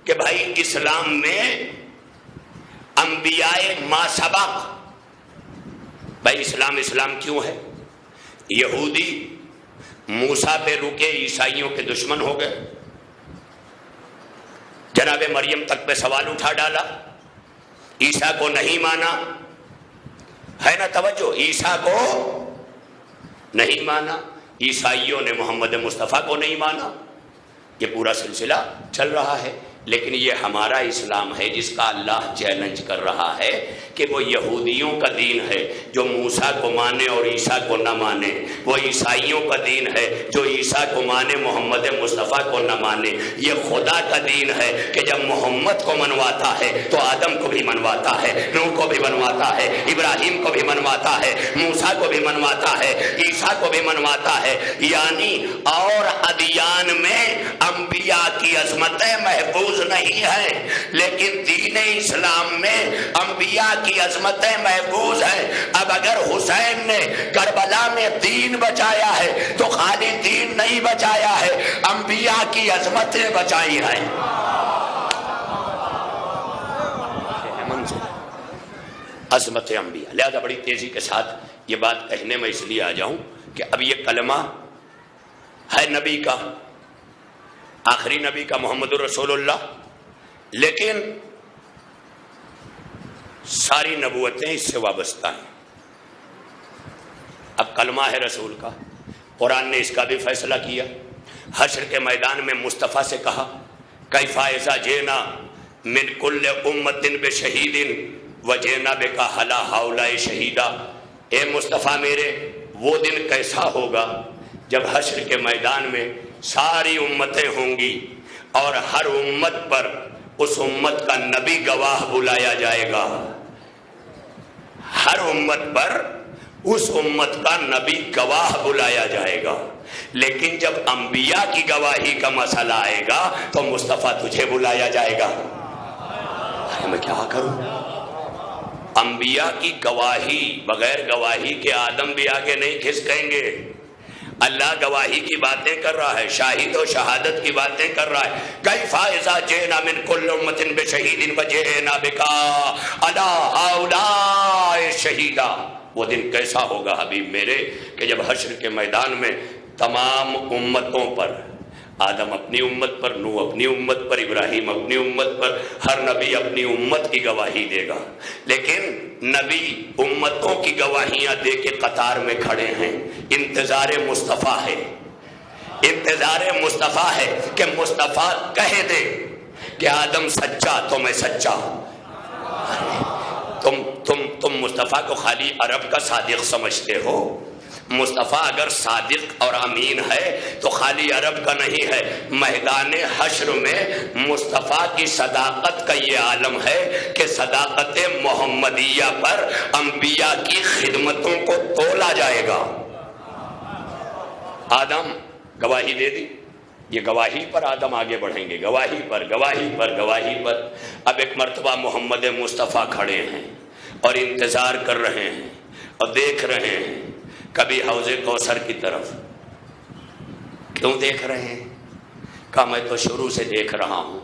Speaker 1: کہ بھائی اسلام میں انبیاء ما سبق، بھائی اسلام کیوں ہے؟ یہودی موسیٰ پہ رکے، عیسائیوں کے دشمن ہو گئے، جناب مریم تک پہ سوال اٹھا ڈالا، عیسیٰ کو نہیں مانا، ہے نا توجہ، عیسیٰ کو نہیں مانا، عیسائیوں نے محمد مصطفیٰ کو نہیں مانا، یہ پورا سلسلہ چل رہا ہے۔ لیکن یہ ہمارا اسلام ہے جس کا اللہ چیلنج کر رہا ہے کہ وہ یہودیوں کا دین ہے جو موسیٰ کو مانے اور عیسیٰ کو نہ مانے، وہ عیسائیوں کا دین ہے جو عیسیٰ کو مانے محمد مصطفیٰ کو نہ مانے، یہ خدا کا دین ہے کہ جب محمد کو منواتا ہے تو آدم کو بھی منواتا ہے، نوح کو بھی منواتا ہے، ابراہیم کو بھی منواتا ہے، موسیٰ کو بھی منواتا ہے، عیسیٰ کو بھی منواتا ہے۔ یعنی اور ادیان میں انبیاء کی عظمتیں محفوظ نہیں ہیں، لیکن دین اسلام میں انبیاء کی عظمتیں محفوظ ہیں۔ اب اگر حسین نے کربلا میں دین بچایا ہے تو خالی دین نہیں بچایا ہے، انبیاء کی عظمتیں بچائی ہیں۔ عظمت انبیاء، لہذا بڑی تیزی کے ساتھ یہ بات کہنے میں اس لیے آ جاؤں کہ اب یہ کلمہ ہے نبی کا، آخری نبی کا محمد الرسول اللہ، لیکن ساری نبوتیں اس سے وابستہ ہیں۔ اب کلمہ ہے رسول کا، قرآن نے اس کا بھی فیصلہ کیا۔ حشر کے میدان میں مصطفیٰ سے کہا کیف اذا جئنا من کل امت بشہید وجئنا بک علی ہؤلاء شہیدا، اے مصطفیٰ میرے وہ دن کیسا ہوگا جب حشر کے میدان میں ساری امتیں ہوں گی اور ہر امت پر اس امت کا نبی گواہ بلایا جائے گا، ہر امت پر اس امت کا نبی گواہ بلایا جائے گا۔ لیکن جب انبیاء کی گواہی کا مسئلہ آئے گا تو مصطفیٰ تجھے بلایا جائے گا۔ میں کیا کروں؟ انبیاء کی گواہی، بغیر گواہی کے آدم بھی آگے نہیں کھسکیں گے۔ اللہ گواہی کی باتیں کر رہا ہے، شاہد و شہادت کی باتیں کر رہا ہے۔ کیف اذا جئنا من کل امت بشہید وجئنا بک علی ہؤلاء شہیدا، وہ دن کیسا ہوگا حبیب میرے کہ جب حشر کے میدان میں تمام امتوں پر، آدم اپنی امت پر، نوح اپنی امت پر، ابراہیم اپنی امت پر، ہر نبی اپنی امت کی گواہی دے گا، لیکن نبی امتوں کی گواہیاں دے کے قطار میں کھڑے ہیں۔ انتظار مصطفیٰ ہے، انتظار مصطفیٰ ہے کہ مصطفیٰ کہہ دے کہ آدم سچا تو میں سچا۔ تم مصطفیٰ کو خالی عرب کا صادق سمجھتے ہو، مصطفیٰ اگر صادق اور امین ہے تو خالی عرب کا نہیں ہے۔ میدان حشر میں مصطفیٰ کی صداقت کا یہ عالم ہے کہ صداقت محمدیہ پر انبیاء کی خدمتوں کو تولا جائے گا۔ آدم گواہی دے دی، یہ گواہی پر آدم آگے بڑھیں گے، گواہی پر گواہی پر گواہی پر۔ اب ایک مرتبہ محمد مصطفیٰ کھڑے ہیں اور انتظار کر رہے ہیں اور دیکھ رہے ہیں، کبھی حوض کوثر کی طرف۔ کیوں دیکھ رہے ہیں؟ کہا میں تو شروع سے دیکھ رہا ہوں،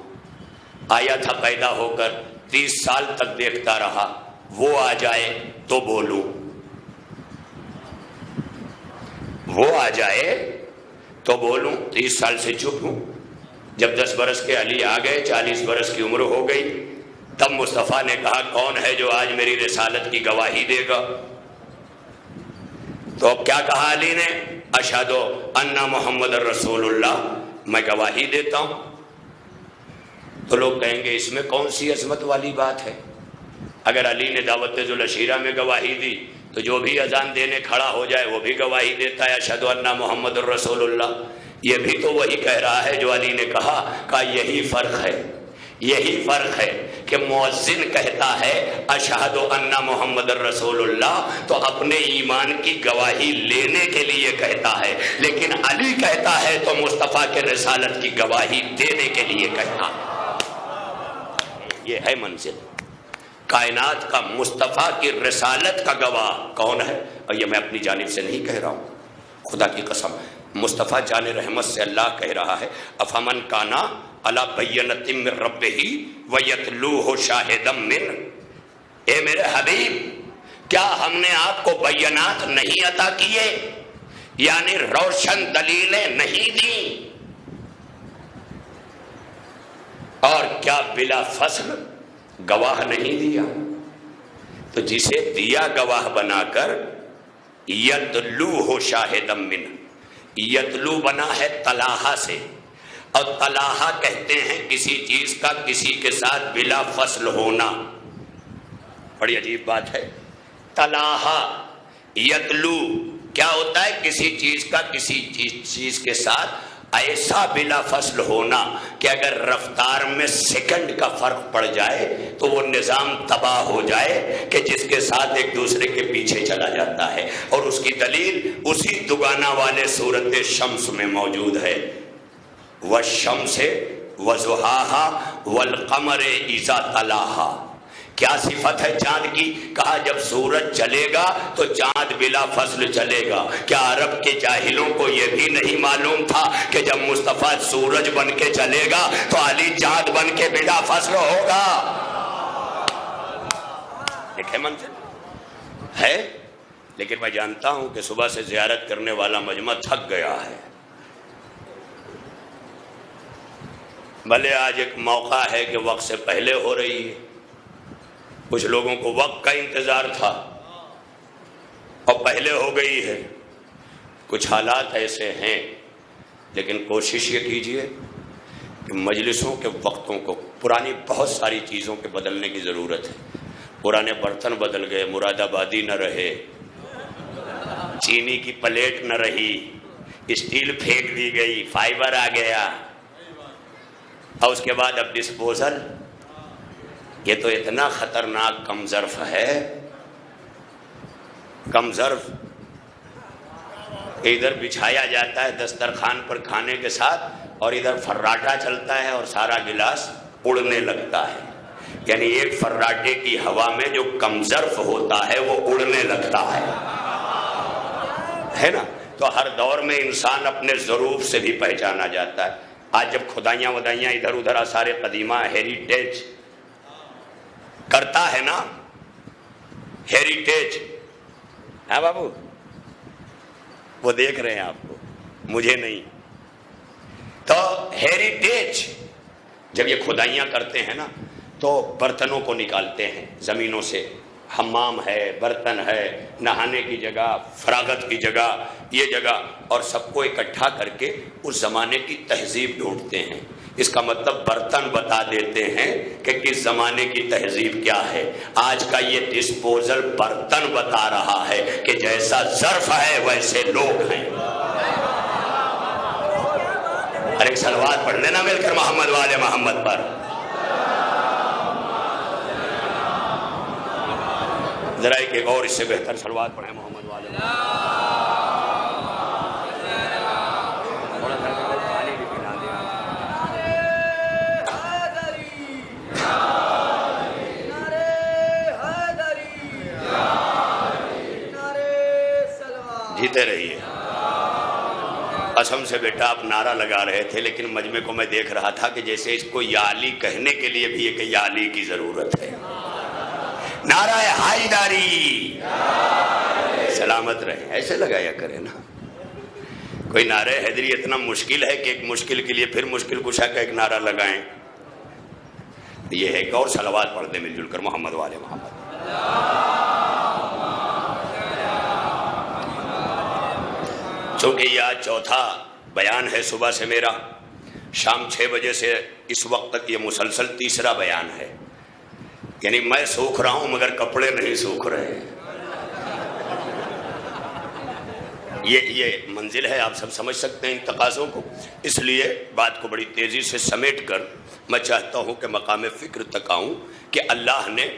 Speaker 1: آیا تھا پیدا ہو کر 30 سال تک دیکھتا رہا، وہ آ جائے تو بولوں، وہ آ جائے تو بولوں۔ 30 سال سے چپ ہوں، جب 10 برس کے علی آ گئے، 40 برس کی عمر ہو گئی، تب مصطفیٰ نے کہا کون ہے جو آج میری رسالت کی گواہی دے گا؟ تو اب کیا کہا علی نے؟ اشہد ان محمد الرسول اللہ، میں گواہی دیتا ہوں۔ تو لوگ کہیں گے اس میں کون سی عظمت والی بات ہے؟ اگر علی نے دعوت ذوالعشیرہ میں گواہی دی تو جو بھی اذان دینے کھڑا ہو جائے وہ بھی گواہی دیتا ہے اشہد ان محمد الرسول اللہ۔ یہ بھی تو وہی کہہ رہا ہے جو علی نے کہا یہی فرق ہے، یہی فرق ہے کہ مؤذن کہتا ہے اشہد ان محمد الرسول اللہ تو اپنے ایمان کی گواہی لینے کے لیے کہتا ہے، لیکن علی کہتا ہے تو مصطفیٰ کے رسالت کی گواہی دینے کے لیے کہتا ہے۔ یہ ہے منزل کائنات کا۔ مصطفیٰ کی رسالت کا گواہ کون ہے؟ اور یہ میں اپنی جانب سے نہیں کہہ رہا ہوں، خدا کی قسم، مصطفیٰ جان رحمت سے اللہ کہہ رہا ہے افمن کانا علی بینۃ من ربہ ویتلوہ شاہدا من۔ اے میرے حبیب، کیا ہم نے آپ کو بینات نہیں عطا کیے، یعنی روشن دلیلیں نہیں دیں؟ اور کیا بلا فصل گواہ نہیں دیا؟ تو جسے دیا گواہ بنا کر یتلوہ شاہدا من، یتلو بنا ہے تلاہا سے، اور تلاہا کہتے ہیں کسی چیز کا کسی کے ساتھ بلا فصل ہونا. بڑی عجیب بات ہے. تلاہا یتلو کیا ہوتا ہے؟ کسی چیز کا کسی چیز کے ساتھ ایسا بلا فصل ہونا کہ اگر رفتار میں سیکنڈ کا فرق پڑ جائے تو وہ نظام تباہ ہو جائے کہ جس کے ساتھ ایک دوسرے کے پیچھے چلا جاتا ہے. اور اس کی دلیل اسی دگانا والے سورت شمس میں موجود ہے. والشمس وضحاہا والقمر اذا تلاہا. کیا صفت ہے چاند کی؟ کہا جب سورج چلے گا تو چاند بلا فصل چلے گا. کیا عرب کے جاہلوں کو یہ بھی نہیں معلوم تھا کہ جب مصطفیٰ سورج بن کے چلے گا تو علی چاند بن کے بلا فصل ہوگا؟ دیکھیں منظر ہے. لیکن میں جانتا ہوں کہ صبح سے زیارت کرنے والا مجمع تھک گیا ہے. بھلے آج ایک موقع ہے کہ وقت سے پہلے ہو رہی ہے. کچھ لوگوں کو وقت کا انتظار تھا اور پہلے ہو گئی ہے. کچھ حالات ایسے ہیں، لیکن کوشش یہ کیجئے کہ مجلسوں کے وقتوں کو، پرانی بہت ساری چیزوں کے بدلنے کی ضرورت ہے. پرانے برتن بدل گئے، مراد آبادی نہ رہے، چینی کی پلیٹ نہ رہی، اسٹیل پھینک دی گئی، فائبر آ گیا، اور اس کے بعد اب ڈسپوزل. یہ تو اتنا خطرناک کم ظرف ہے. کم ظرف ادھر بچھایا جاتا ہے دسترخوان پر کھانے کے ساتھ، اور ادھر فراٹا چلتا ہے اور سارا گلاس اڑنے لگتا ہے. یعنی ایک فراٹے کی ہوا میں جو کم ظرف ہوتا ہے وہ اڑنے لگتا ہے نا. تو ہر دور میں انسان اپنے ظروف سے بھی پہچانا جاتا ہے. آج جب کھدائیاں ودائیاں ادھر ادھر آثار قدیمہ ہیریٹیج کرتا ہے نا، ہیریٹیج ہے بابو، وہ دیکھ رہے ہیں آپ کو، مجھے نہیں. تو ہیریٹیج جب یہ کھدائیاں کرتے ہیں نا تو برتنوں کو نکالتے ہیں زمینوں سے. حمام ہے، برتن ہے، نہانے کی جگہ، فراغت کی جگہ، یہ جگہ، اور سب کو اکٹھا کر کے اس زمانے کی تہذیب ڈھونڈتے ہیں. اس کا مطلب برتن بتا دیتے ہیں کہ کس زمانے کی تہذیب کیا ہے. آج کا یہ ڈسپوزل برتن بتا رہا ہے کہ جیسا ظرف ہے ویسے لوگ ہیں. اور ایک صلوات پڑھ لینا مل کر محمد والے محمد پر. ذرا ایک اور اس سے بہتر صلوات پڑھیں محمد والے محمد. جیتے رہیے. قسم سے بیٹا آپ نعرہ لگا رہے تھے، لیکن مجمع کو میں دیکھ رہا تھا کہ جیسے اس کو یا علی کہنے کے لیے بھی ایک یا علی کی ضرورت ہے. نعرہ حیدری. سلامت رہے، ایسے لگایا کرے نا. کوئی نعرہ حیدری اتنا مشکل ہے کہ ایک مشکل کے لیے پھر مشکل کشا کا ایک نعرہ لگائیں. یہ ہے کہ اور صلوات پڑھ دیں مل جل کر محمد والے محمد. چونکہ یہ آج چوتھا بیان ہے صبح سے میرا، شام 6 بجے سے اس وقت تک یہ مسلسل تیسرا بیان ہے. یعنی میں سوکھ رہا ہوں مگر کپڑے نہیں سوکھ رہے. یہ منزل ہے، آپ سب سمجھ سکتے ہیں ان تقاضوں کو. اس لیے بات کو بڑی تیزی سے سمیٹ کر میں چاہتا ہوں کہ مقام فکر تک آؤں کہ اللہ نے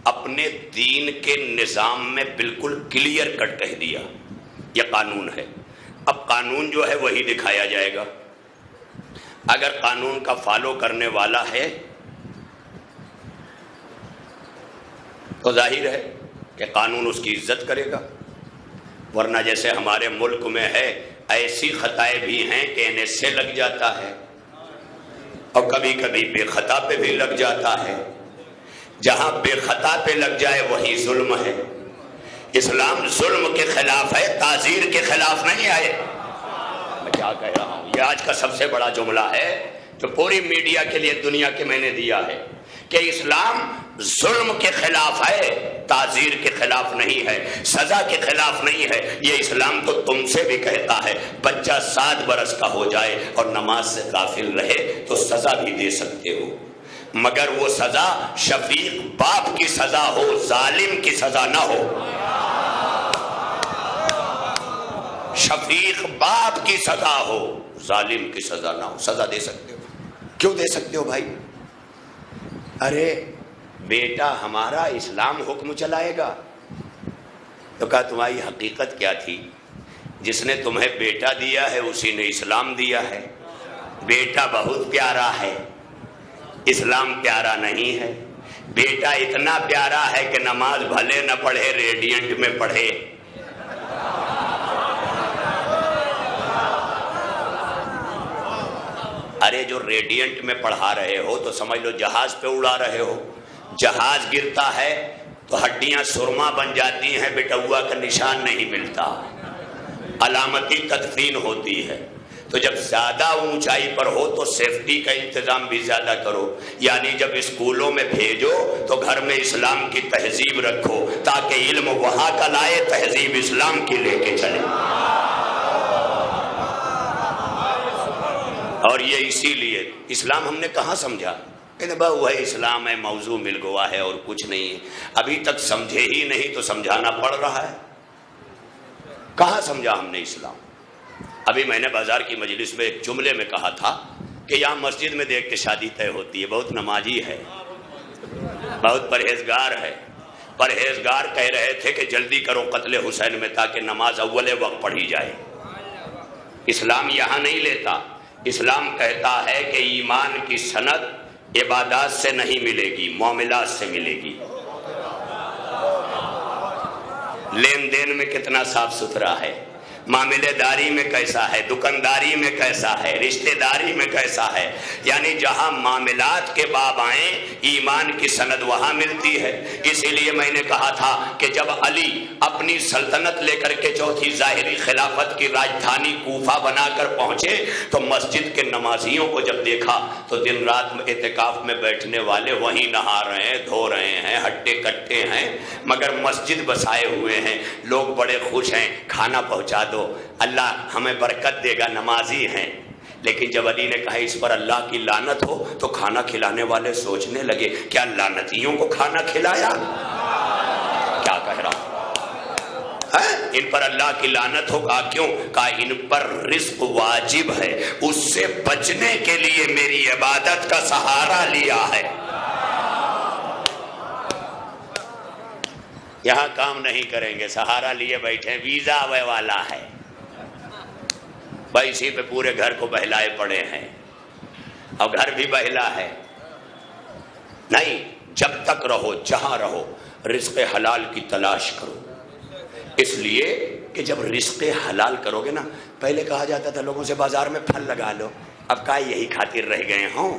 Speaker 1: اپنے دین کے نظام میں بالکل کلیئر کٹ کہہ دیا یہ قانون ہے. اب قانون جو ہے وہی دکھایا جائے گا. اگر قانون کا فالو کرنے والا ہے تو ظاہر ہے کہ قانون اس کی عزت کرے گا، ورنہ جیسے ہمارے ملک میں ہے ایسی خطائیں بھی ہیں کہ انہیں سے لگ جاتا ہے اور کبھی کبھی بے خطا پہ بھی لگ جاتا ہے. جہاں بے خطا پہ لگ جائے وہی ظلم ہے. اسلام ظلم کے خلاف ہے، تعزیر کے خلاف نہیں آئے. میں کیا کہہ رہا ہوں، یہ آج کا سب سے بڑا جملہ ہے جو پوری میڈیا کے لیے دنیا کے میں نے دیا ہے کہ اسلام ظلم کے خلاف ہے، تعزیر کے خلاف نہیں ہے، سزا کے خلاف نہیں ہے۔ یہ اسلام تو تم سے بھی کہتا ہے بچہ 7 برس کا ہو جائے اور نماز سے غافل رہے تو سزا بھی دے سکتے ہو، مگر وہ سزا شفیق باپ کی سزا ہو، ظالم کی سزا نہ ہو۔ شفیق باپ کی سزا ہو، ظالم کی سزا نہ ہو۔ سزا دے سکتے ہو، کیوں دے سکتے ہو بھائی؟ ارے بیٹا ہمارا اسلام حکم چلائے گا۔ تو کہا تمہاری حقیقت کیا تھی؟ جس نے تمہیں بیٹا دیا ہے اسی نے اسلام دیا ہے۔ بیٹا بہت پیارا ہے، اسلام پیارا نہیں ہے۔ بیٹا اتنا پیارا ہے کہ نماز بھلے نہ پڑھے، ریڈینٹ میں پڑھے۔ ارے جو ریڈینٹ میں پڑھا رہے ہو تو سمجھ لو جہاز پہ اڑا رہے ہو۔ جہاز گرتا ہے تو ہڈیاں سرما بن جاتی ہیں، بیٹوا کا نشان نہیں ملتا، علامتی تدفین ہوتی ہے۔ تو جب زیادہ اونچائی پر ہو تو سیفٹی کا انتظام بھی زیادہ کرو، یعنی جب اسکولوں میں بھیجو تو گھر میں اسلام کی تہذیب رکھو تاکہ علم وہاں کا لائے، تہذیب اسلام کی لے کے چلے۔ اور یہ اسی لیے اسلام ہم نے کہاں سمجھا؟ کہتے بھائی وہ اسلام ہے، موضوع مل گوا ہے اور کچھ نہیں ہے۔ ابھی تک سمجھے ہی نہیں تو سمجھانا پڑ رہا ہے۔ کہاں سمجھا ہم نے اسلام؟ ابھی میں نے بازار کی مجلس میں ایک جملے میں کہا تھا کہ یہاں مسجد میں دیکھ کے شادی طے ہوتی ہے، بہت نمازی ہے، بہت پرہیزگار ہے۔ پرہیزگار کہہ رہے تھے کہ جلدی کرو قتل حسین میں تاکہ نماز اول وقت پڑھی جائے۔ اسلام یہاں نہیں لیتا۔ اسلام کہتا ہے کہ ایمان کی سند عبادات سے نہیں ملے گی، معاملات سے ملے گی۔ لین دین میں کتنا صاف ستھرا ہے، معاملے داری میں کیسا ہے، دکانداری میں کیسا ہے، رشتہ داری میں کیسا ہے، یعنی جہاں معاملات کے باب آئیں ایمان کی سند وہاں ملتی ہے۔ اسی لیے میں نے کہا تھا کہ جب علی اپنی سلطنت لے کر کے چوتھی ظاہری خلافت کی راجدھانی کوفہ بنا کر پہنچے تو مسجد کے نمازیوں کو جب دیکھا تو دن رات میں اعتکاف میں بیٹھنے والے وہیں نہا رہے ہیں، دھو رہے ہیں، ہٹے کٹے ہیں، مگر مسجد بسائے ہوئے ہیں، لوگ بڑے خوش ہیں، کھانا پہنچا دو، اللہ ہمیں برکت دے گا، نمازی ہیں۔ لیکن جب علی نے کہا اس پر اللہ کی لعنت ہو تو کھانا کھلانے والے سوچنے لگے کیا لعنتیوں کو کھانا کھلایا؟ کیا کہہ رہا ہے؟ ان پر اللہ کی لعنت ہوگا، کیوں؟ کہا ان پر رزق واجب ہے، اس سے بچنے کے لیے میری عبادت کا سہارا لیا ہے۔ یہاں کام نہیں کریں گے، سہارا لیے بیٹھے، ویزا آوے والا ہے بھائی، اسی پہ پورے گھر کو بہلائے پڑے ہیں، اور گھر بھی بہلا ہے۔ نہیں، جب تک رہو جہاں رہو رزق حلال کی تلاش کرو، اس لیے کہ جب رزق حلال کرو گے نا، پہلے کہا جاتا تھا لوگوں سے بازار میں پھل لگا لو، اب کا یہی خاطر رہ گئے ہوں،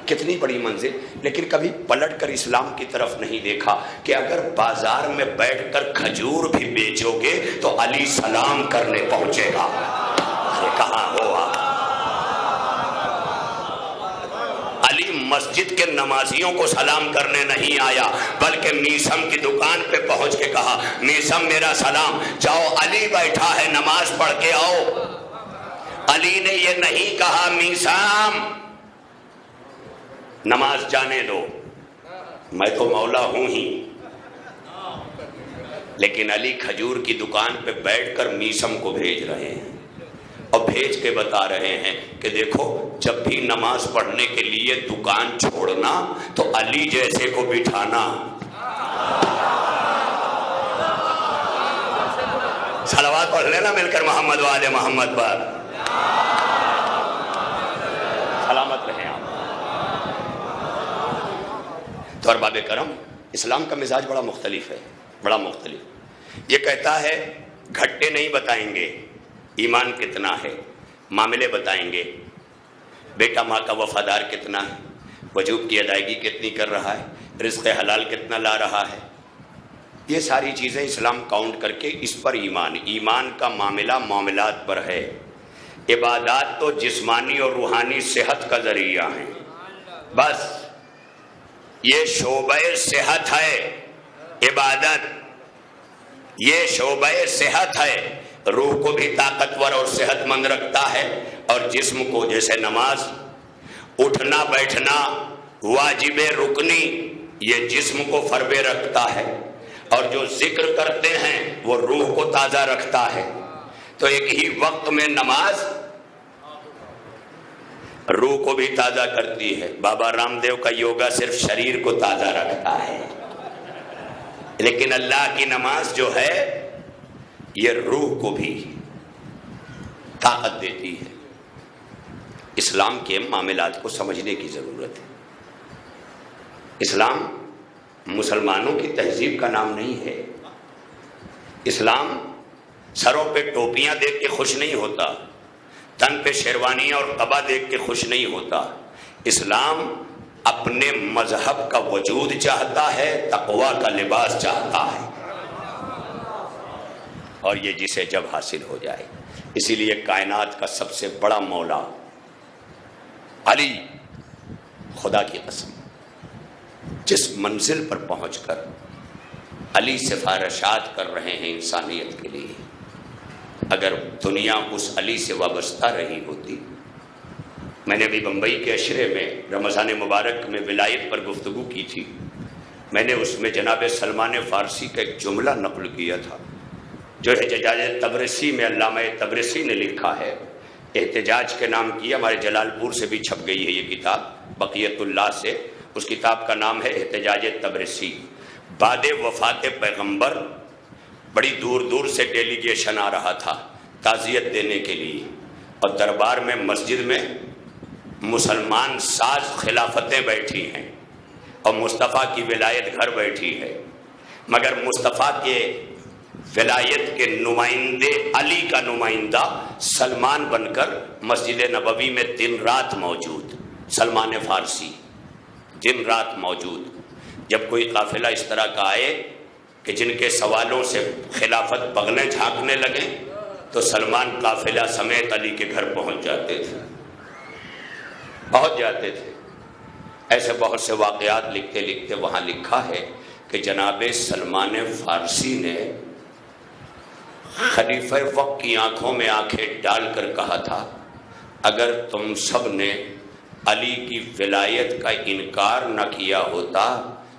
Speaker 1: کتنی بڑی منزل، لیکن کبھی پلٹ کر اسلام کی طرف نہیں دیکھا کہ اگر بازار میں بیٹھ کر کھجور بھی بیچو گے تو علی سلام کرنے پہنچے گا۔ یہ کہاں ہوا؟ علی مسجد کے نمازیوں کو سلام کرنے نہیں آیا، بلکہ میسم کی دکان پہ پہنچ کے کہا میسم میرا سلام، جاؤ علی بیٹھا ہے نماز پڑھ کے آؤ۔ علی نے یہ نہیں کہا میسم نماز جانے دو، میں تو مولا ہوں ہی، لیکن علی کھجور کی دکان پہ بیٹھ کر میسم کو بھیج رہے ہیں، اور بھیج کے بتا رہے ہیں کہ دیکھو جب بھی نماز پڑھنے کے لیے دکان چھوڑنا تو علی جیسے کو بٹھانا۔ صلوات پڑھ لینا مل کر محمد وآل محمد پر، سلامت رہیں آپ۔ تو ارباب کرم، اسلام کا مزاج بڑا مختلف ہے، بڑا مختلف۔ یہ کہتا ہے گھٹے نہیں بتائیں گے ایمان کتنا ہے، معاملے بتائیں گے، بیٹا ماں کا وفادار کتنا ہے، وجوب کی ادائیگی کتنی کر رہا ہے، رزق حلال کتنا لا رہا ہے، یہ ساری چیزیں اسلام کاؤنٹ کر کے اس پر ایمان کا معاملہ معاملات پر ہے۔ عبادات تو جسمانی اور روحانی صحت کا ذریعہ ہیں، بس یہ شعبہ صحت ہے، عبادت یہ شعبہ صحت ہے، روح کو بھی طاقتور اور صحت مند رکھتا ہے، اور جسم کو جیسے نماز، اٹھنا بیٹھنا واجب رکنی، یہ جسم کو فربے رکھتا ہے، اور جو ذکر کرتے ہیں وہ روح کو تازہ رکھتا ہے۔ تو ایک ہی وقت میں نماز روح کو بھی تازہ کرتی ہے۔ بابا رام دیو کا یوگا صرف شریر کو تازہ رکھتا ہے، لیکن اللہ کی نماز جو ہے یہ روح کو بھی طاقت دیتی ہے۔ اسلام کے معاملات کو سمجھنے کی ضرورت ہے۔ اسلام مسلمانوں کی تہذیب کا نام نہیں ہے۔ اسلام سروں پہ ٹوپیاں دیکھ کے خوش نہیں ہوتا، تن پہ شیروانیاں اور قبا دیکھ کے خوش نہیں ہوتا۔ اسلام اپنے مذہب کا وجود چاہتا ہے، تقویٰ کا لباس چاہتا ہے، اور یہ جسے جب حاصل ہو جائے۔ اسی لیے کائنات کا سب سے بڑا مولا علی، خدا کی قسم، جس منزل پر پہنچ کر علی سفارشات کر رہے ہیں انسانیت کے لیے، اگر دنیا اس علی سے وابستہ رہی ہوتی۔ میں نے ابھی بمبئی کے عشرے میں رمضان مبارک میں ولایت پر گفتگو کی تھی۔ میں نے اس میں جناب سلمان فارسی کا ایک جملہ نقل کیا تھا، جو احتجاج تبرسی میں علامہ تبرسی نے لکھا ہے۔ احتجاج کے نام کی، ہمارے جلال پور سے بھی چھپ گئی ہے یہ کتاب، بقیت اللہ سے۔ اس کتاب کا نام ہے احتجاج تبرسی۔ بعد وفات پیغمبر بڑی دور دور سے ڈیلیگیشن آ رہا تھا تعزیت دینے کے لیے، اور دربار میں مسجد میں مسلمان ساز خلافتیں بیٹھی ہیں، اور مصطفیٰ کی ولایت گھر بیٹھی ہے، مگر مصطفیٰ کے ولایت کے نمائندے علی کا نمائندہ سلمان بن کر مسجد نبوی میں دن رات موجود، سلمان فارسی دن رات موجود۔ جب کوئی قافلہ اس طرح کا آئے کہ جن کے سوالوں سے خلافت بغلیں جھانکنے لگیں، تو سلمان قافلہ سمیت علی کے گھر پہنچ جاتے تھے، پہنچ جاتے تھے۔ ایسے بہت سے واقعات لکھتے لکھتے وہاں لکھا ہے کہ جناب سلمان فارسی نے خلیفہ وقت کی آنکھوں میں آنکھیں ڈال کر کہا تھا، اگر تم سب نے علی کی ولایت کا انکار نہ کیا ہوتا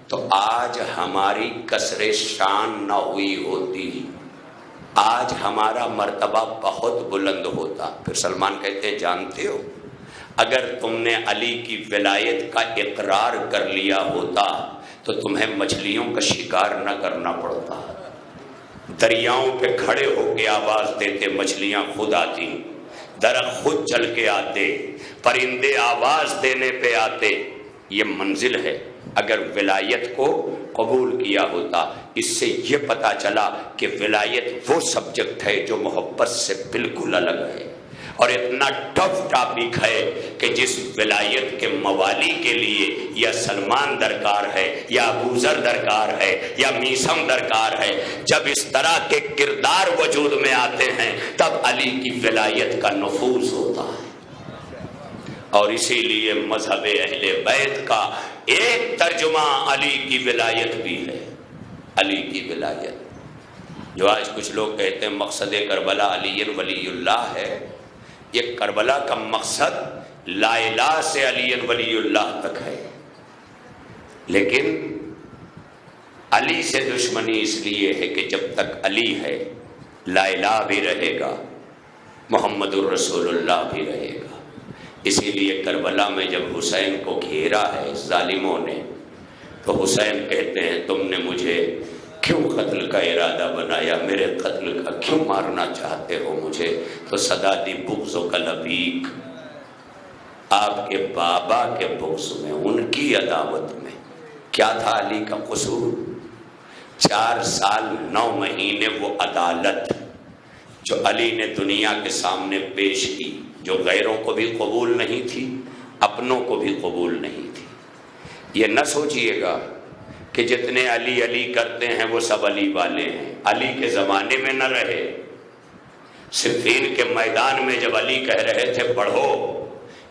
Speaker 1: تو آج ہماری کسر شان نہ ہوئی ہوتی، آج ہمارا مرتبہ بہت بلند ہوتا۔ پھر سلمان کہتے ہیں، جانتے ہو اگر تم نے علی کی ولایت کا اقرار کر لیا ہوتا تو تمہیں مچھلیوں کا شکار نہ کرنا پڑتا، دریاؤں پہ کھڑے ہو کے آواز دیتے، مچھلیاں خود آتی، درخت خود چل کے آتے، پرندے آواز دینے پہ آتے۔ یہ منزل ہے۔ اگر ولایت کو قبول کیا ہوتا، اس سے یہ پتا چلا کہ ولایت وہ سبجیکٹ ہے جو محبت سے بالکل الگ ہے، اور اتنا ٹف ٹاپک ہے کہ جس ولایت کے موالی کے لیے یا سلمان درکار ہے، یا ابو ذر درکار ہے، یا میثم درکار ہے، جب اس طرح کے کردار وجود میں آتے ہیں تب علی کی ولایت کا نفوذ ہوتا ہے۔ اور اسی لیے مذہب اہل بیت کا ایک ترجمہ علی کی ولایت بھی ہے، علی کی ولایت۔ جو آج کچھ لوگ کہتے ہیں مقصد کربلا علی ولی اللہ ہے، یہ کربلا کا مقصد لا الہ سے علی ولی اللہ تک ہے، لیکن علی سے دشمنی اس لیے ہے کہ جب تک علی ہے لا الہ بھی رہے گا، محمد الرسول اللہ بھی رہے گا۔ اسی لیے کربلا میں جب حسین کو گھیرا ہے ظالموں نے، تو حسین کہتے ہیں، تم نے مجھے کیوں قتل کا ارادہ بنایا، میرے قتل کا کیوں مارنا چاہتے ہو مجھے؟ تو صدا دی بغض و کلبیک، آپ کے بابا کے بغض میں، ان کی عداوت میں۔ کیا تھا علی کا قصور؟ 4 سال 9 مہینے وہ عدالت جو علی نے دنیا کے سامنے پیش کی، جو غیروں کو بھی قبول نہیں تھی، اپنوں کو بھی قبول نہیں تھی۔ یہ نہ سوچئے گا کہ جتنے علی علی کرتے ہیں وہ سب علی والے ہیں، علی کے زمانے میں نہ رہے۔ صفین کے میدان میں جب علی کہہ رہے تھے پڑھو،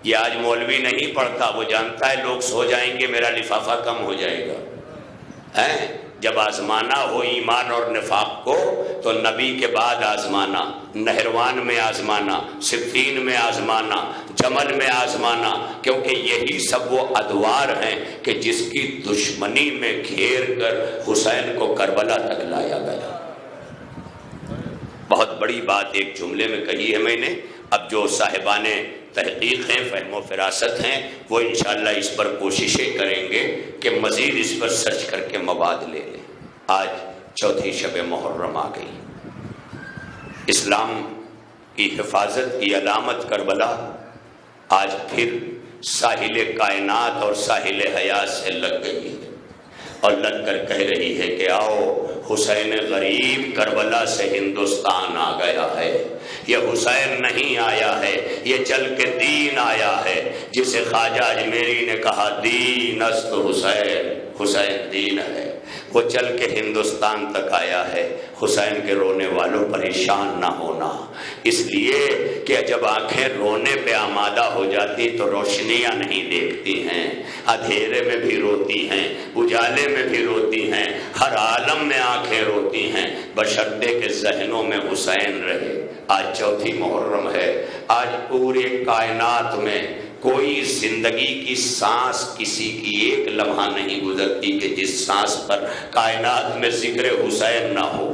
Speaker 1: یہ آج مولوی نہیں پڑھتا، وہ جانتا ہے لوگ سو جائیں گے، میرا لفافہ کم ہو جائے گا، جب آزمانا ہو ایمان اور نفاق کو تو نبی کے بعد آزمانا، نہروان میں آزمانا، صفین میں آزمانا، جمل میں آزمانا، کیونکہ یہی سب وہ ادوار ہیں کہ جس کی دشمنی میں گھیر کر حسین کو کربلا تک لایا گیا۔ بہت بڑی بات ایک جملے میں کہی ہے میں نے۔ اب جو صاحبان تحقیق ہیں، فہم و فراست ہیں، وہ انشاءاللہ اس پر کوششیں کریں گے کہ مزید اس پر سرچ کر کے مواد لے لیں۔ آج چوتھی شب محرم آ گئی، اسلام کی حفاظت کی علامت کربلا آج پھر ساحل کائنات اور ساحل حیات سے لگ گئی ہے، اور لگ کر کہہ رہی ہے کہ آؤ حسین غریب کربلا سے ہندوستان آ گیا ہے۔ یہ حسین نہیں آیا ہے، یہ چل کے دین آیا ہے، جسے خواجہ اجمیری نے کہا دین است حسین، حسین دین ہے۔ وہ چل کے ہندوستان تک آیا ہے۔ حسین کے رونے والوں پریشان نہ ہونا، اس لیے کہ جب آنکھیں رونے پہ آمادہ ہو جاتی تو روشنیاں نہیں دیکھتی ہیں، اندھیرے میں بھی روتی ہیں، اجالے میں بھی روتی ہیں، ہر عالم میں آنکھیں روتی ہیں، بشرطے کے ذہنوں میں حسین رہے۔ آج چوتھی محرم ہے، آج پورے کائنات میں کوئی زندگی کی سانس کسی کی ایک لمحہ نہیں گزرتی کہ جس سانس پر کائنات میں ذکر حسین نہ ہو۔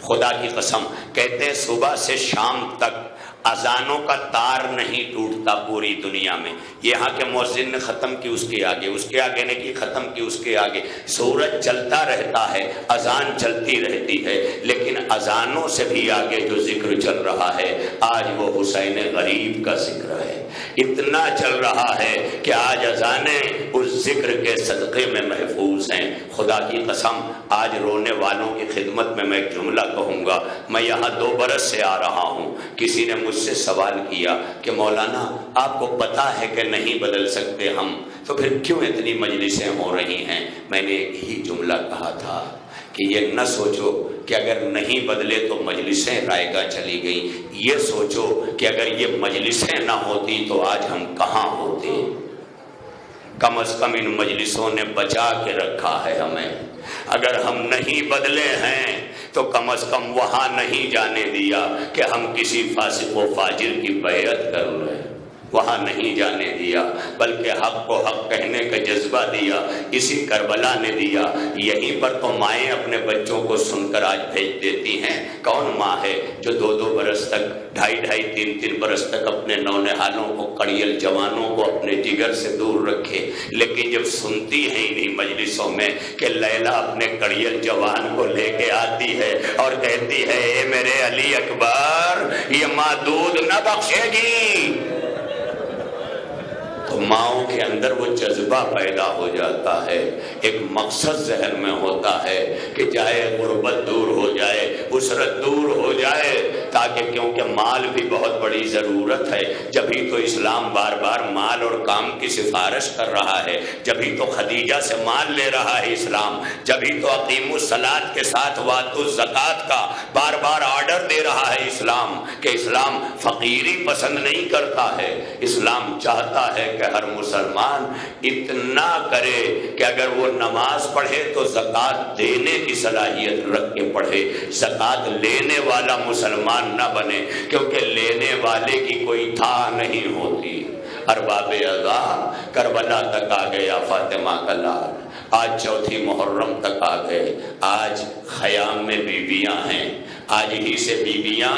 Speaker 1: خدا کی قسم کہتے ہیں صبح سے شام تک اذانوں کا تار نہیں ٹوٹتا پوری دنیا میں۔ یہاں کے مؤذن نے ختم کی اس کے آگے، اس کے آگے نے کی ختم کی اس کے آگے، سورج چلتا رہتا ہے، اذان چلتی رہتی ہے، لیکن اذانوں سے بھی آگے جو ذکر چل رہا ہے آج وہ حسین غریب کا ذکر ہے۔ اتنا چل رہا ہے کہ آج اذانیں اس ذکر کے صدقے میں محفوظ ہیں۔ خدا کی قسم آج رونے والوں کی خدمت میں ایک جملہ کہوں گا۔ میں یہاں 2 برس سے آ رہا ہوں، کسی نے مجھ سے سوال کیا کہ مولانا آپ کو پتا ہے کہ نہیں بدل سکتے ہم، تو پھر کیوں اتنی مجلسیں ہو رہی ہیں؟ میں نے ایک ہی جملہ کہا تھا کہ یہ نہ سوچو کہ اگر نہیں بدلے تو مجلسیں رائے گاہ چلی گئیں، یہ سوچو کہ اگر یہ مجلسیں نہ ہوتی تو آج ہم کہاں ہوتے۔ کم از کم ان مجلسوں نے بچا کے رکھا ہے ہمیں۔ اگر ہم نہیں بدلے ہیں تو کم از کم وہاں نہیں جانے دیا کہ ہم کسی فاسق و فاجر کی بیعت کر رہے ہیں، وہاں نہیں جانے دیا، بلکہ حق کو حق کہنے کا جذبہ دیا، اسی کربلا نے دیا۔ یہیں پر تو مائیں اپنے بچوں کو سن کر آج بھیج دیتی ہیں۔ کون ماں ہے جو 2 برس تک، 2.5 3 برس تک اپنے نونہالوں کو، کڑیل جوانوں کو اپنے جگر سے دور رکھے، لیکن جب سنتی ہے انہیں مجلسوں میں کہ لیلا اپنے کڑیل جوان کو لے کے آتی ہے اور کہتی ہے اے میرے علی اکبر یہ ماں دودھ نہ بخشے گی، تو ماؤں کے اندر وہ جذبہ پیدا ہو جاتا ہے، ایک مقصد ذہن میں ہوتا ہے کہ چاہے غربت دور ہو جائے، اسرت دور ہو جائے، تاکہ کیونکہ مال بھی بہت بڑی ضرورت ہے، جبھی تو اسلام بار بار مال اور کام کی سفارش کر رہا ہے، جبھی تو خدیجہ سے مال لے رہا ہے اسلام، جبھی تو اقیموا الصلاۃ کے ساتھ واتوا الزکوٰۃ کا بار بار آرڈر دے رہا ہے اسلام، کہ اسلام فقیری پسند نہیں کرتا ہے، اسلام چاہتا ہے کہ ہر مسلمان اتنا کرے کہ اگر وہ نماز پڑھے تو زکوٰۃ دینے کی صلاحیت رکھ کے پڑھے، زکوٰۃ لینے والا مسلمان نہ بنے، کیونکہ لینے والے کی کوئی تھا نہیں ہوتی۔ ارباب اغا کربلا تک آ گیا فاطمہ کا لال، آج چوتھی محرم تک آ گئے، آج خیام میں بیویاں ہیں، آج ہی سے بیویاں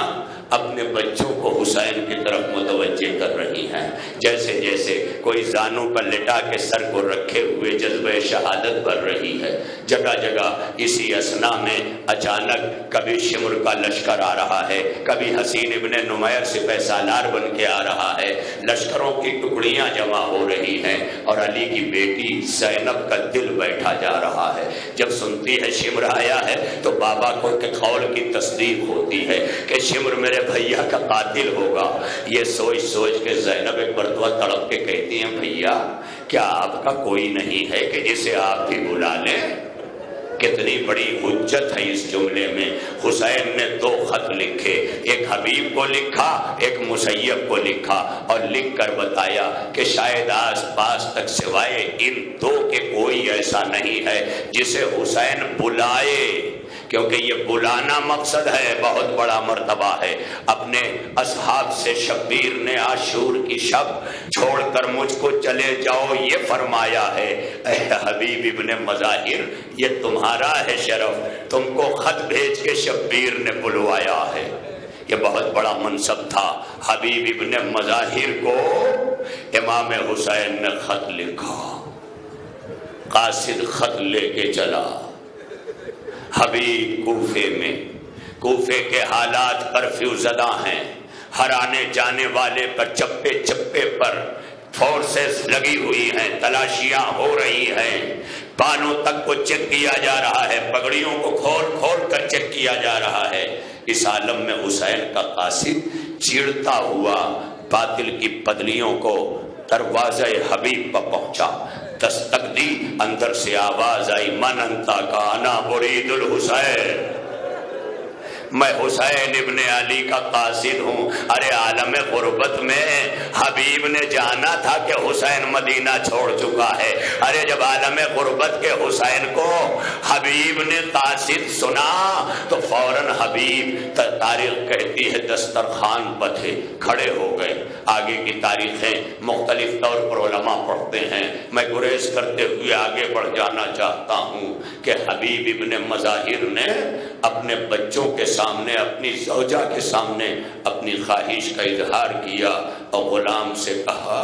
Speaker 1: اپنے بچوں کو حسین کی طرف متوجہ کر رہی ہیں، جیسے جیسے کوئی زانوں پر لٹا کے سر کو رکھے ہوئے جذبہ شہادت بھر رہی ہے۔ جگہ جگہ اسی اسنا میں اچانک کبھی شمر کا لشکر آ رہا ہے، کبھی حسین ابن نمیر سپہ سالار بن کے آ رہا ہے، لشکروں کی ٹکڑیاں جمع ہو رہی ہیں، اور علی کی بیٹی زینب کا دل بیٹھا جا رہا ہے۔ جب سنتی ہے شمر آیا ہے تو بابا کو کے قول کی تصدیق ہوتی ہے کہ شمر میرے بھیا کا قاتل ہوگا۔ یہ سوچ سوچ کے زینب ایک مرتبہ تڑپ کے کہتی ہیں بھیا کیا آپ کا کوئی نہیں ہے کہ جسے آپ بھی بلا لیں، کتنی بڑی حجت ہے اس جملے میں. حسین نے 2 خط لکھے، ایک حبیب کو لکھا، ایک مسیب کو لکھا، اور لکھ کر بتایا کہ شاید آس پاس تک سوائے ان 2 کے کوئی ایسا نہیں ہے جسے حسین بلائے، کیونکہ یہ بلانا مقصد ہے، بہت بڑا مرتبہ ہے. اپنے اصحاب سے شبیر نے عاشور کی شب چھوڑ کر مجھ کو چلے جاؤ یہ فرمایا ہے. اے حبیب ابن مظاہر، یہ تمہارا ہے شرف، تم کو خط بھیج کے شبیر نے بلوایا ہے. یہ بہت بڑا منصب تھا. حبیب ابن مظاہر کو امام حسین نے خط لکھا، قاصد خط لے کے چلا. حبیب کوفے میں، کوفے کے حالات کرفیو زدہ ہیں، ہر آنے جانے والے پر چپے چپے پر فورسز لگی ہوئی ہیں، تلاشیاں ہو رہی ہیں، پانوں تک کو چیک کیا جا رہا ہے، پگڑیوں کو کھول کھول کر چیک کیا جا رہا ہے. اس عالم میں حسین کا قاصد چڑھتا ہوا باطل کی پدلیوں کو دروازہ حبیب پر پہنچا. دستک دی، اندر سے آواز آئی، من انتا کا انا مرید الحسین، میں حسین ابن علی کا قاصد ہوں. ارے عالم غربت میں حبیب نے جانا تھا کہ حسین مدینہ چھوڑ چکا ہے. ارے جب عالم غربت کے حسین کو حبیب نے قاصد سنا تو فوراً حبیب، تاریخ کہتی ہے دسترخوان پر تھے، کھڑے ہو گئے. آگے کی تاریخیں مختلف طور پر علماء پڑھتے ہیں. میں گریز کرتے ہوئے آگے بڑھ جانا چاہتا ہوں کہ حبیب ابن مظاہر نے اپنے بچوں کے سامنے، اپنی زوجہ کے سامنے اپنی خواہش کا اظہار کیا اور غلام سے کہا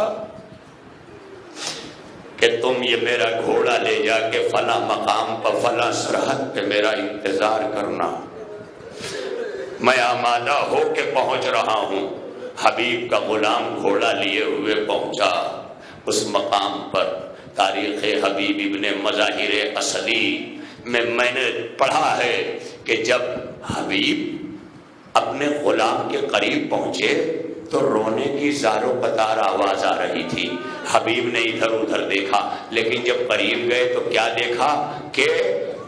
Speaker 1: کہ تم یہ میرا گھوڑا لے جا کے فلاں مقام پر فلاں سرحد پہ میرا انتظار کرنا، میں آمادہ ہو کے پہنچ رہا ہوں. حبیب کا غلام گھوڑا لیے ہوئے پہنچا اس مقام پر. تاریخ حبیب ابن مظاہر اسدی میں نے پڑھا ہے کہ جب حبیب اپنے غلام کے قریب پہنچے تو رونے کی زار و قطار آواز آ رہی تھی. حبیب نے ادھر ادھر دیکھا، لیکن جب قریب گئے تو کیا دیکھا کہ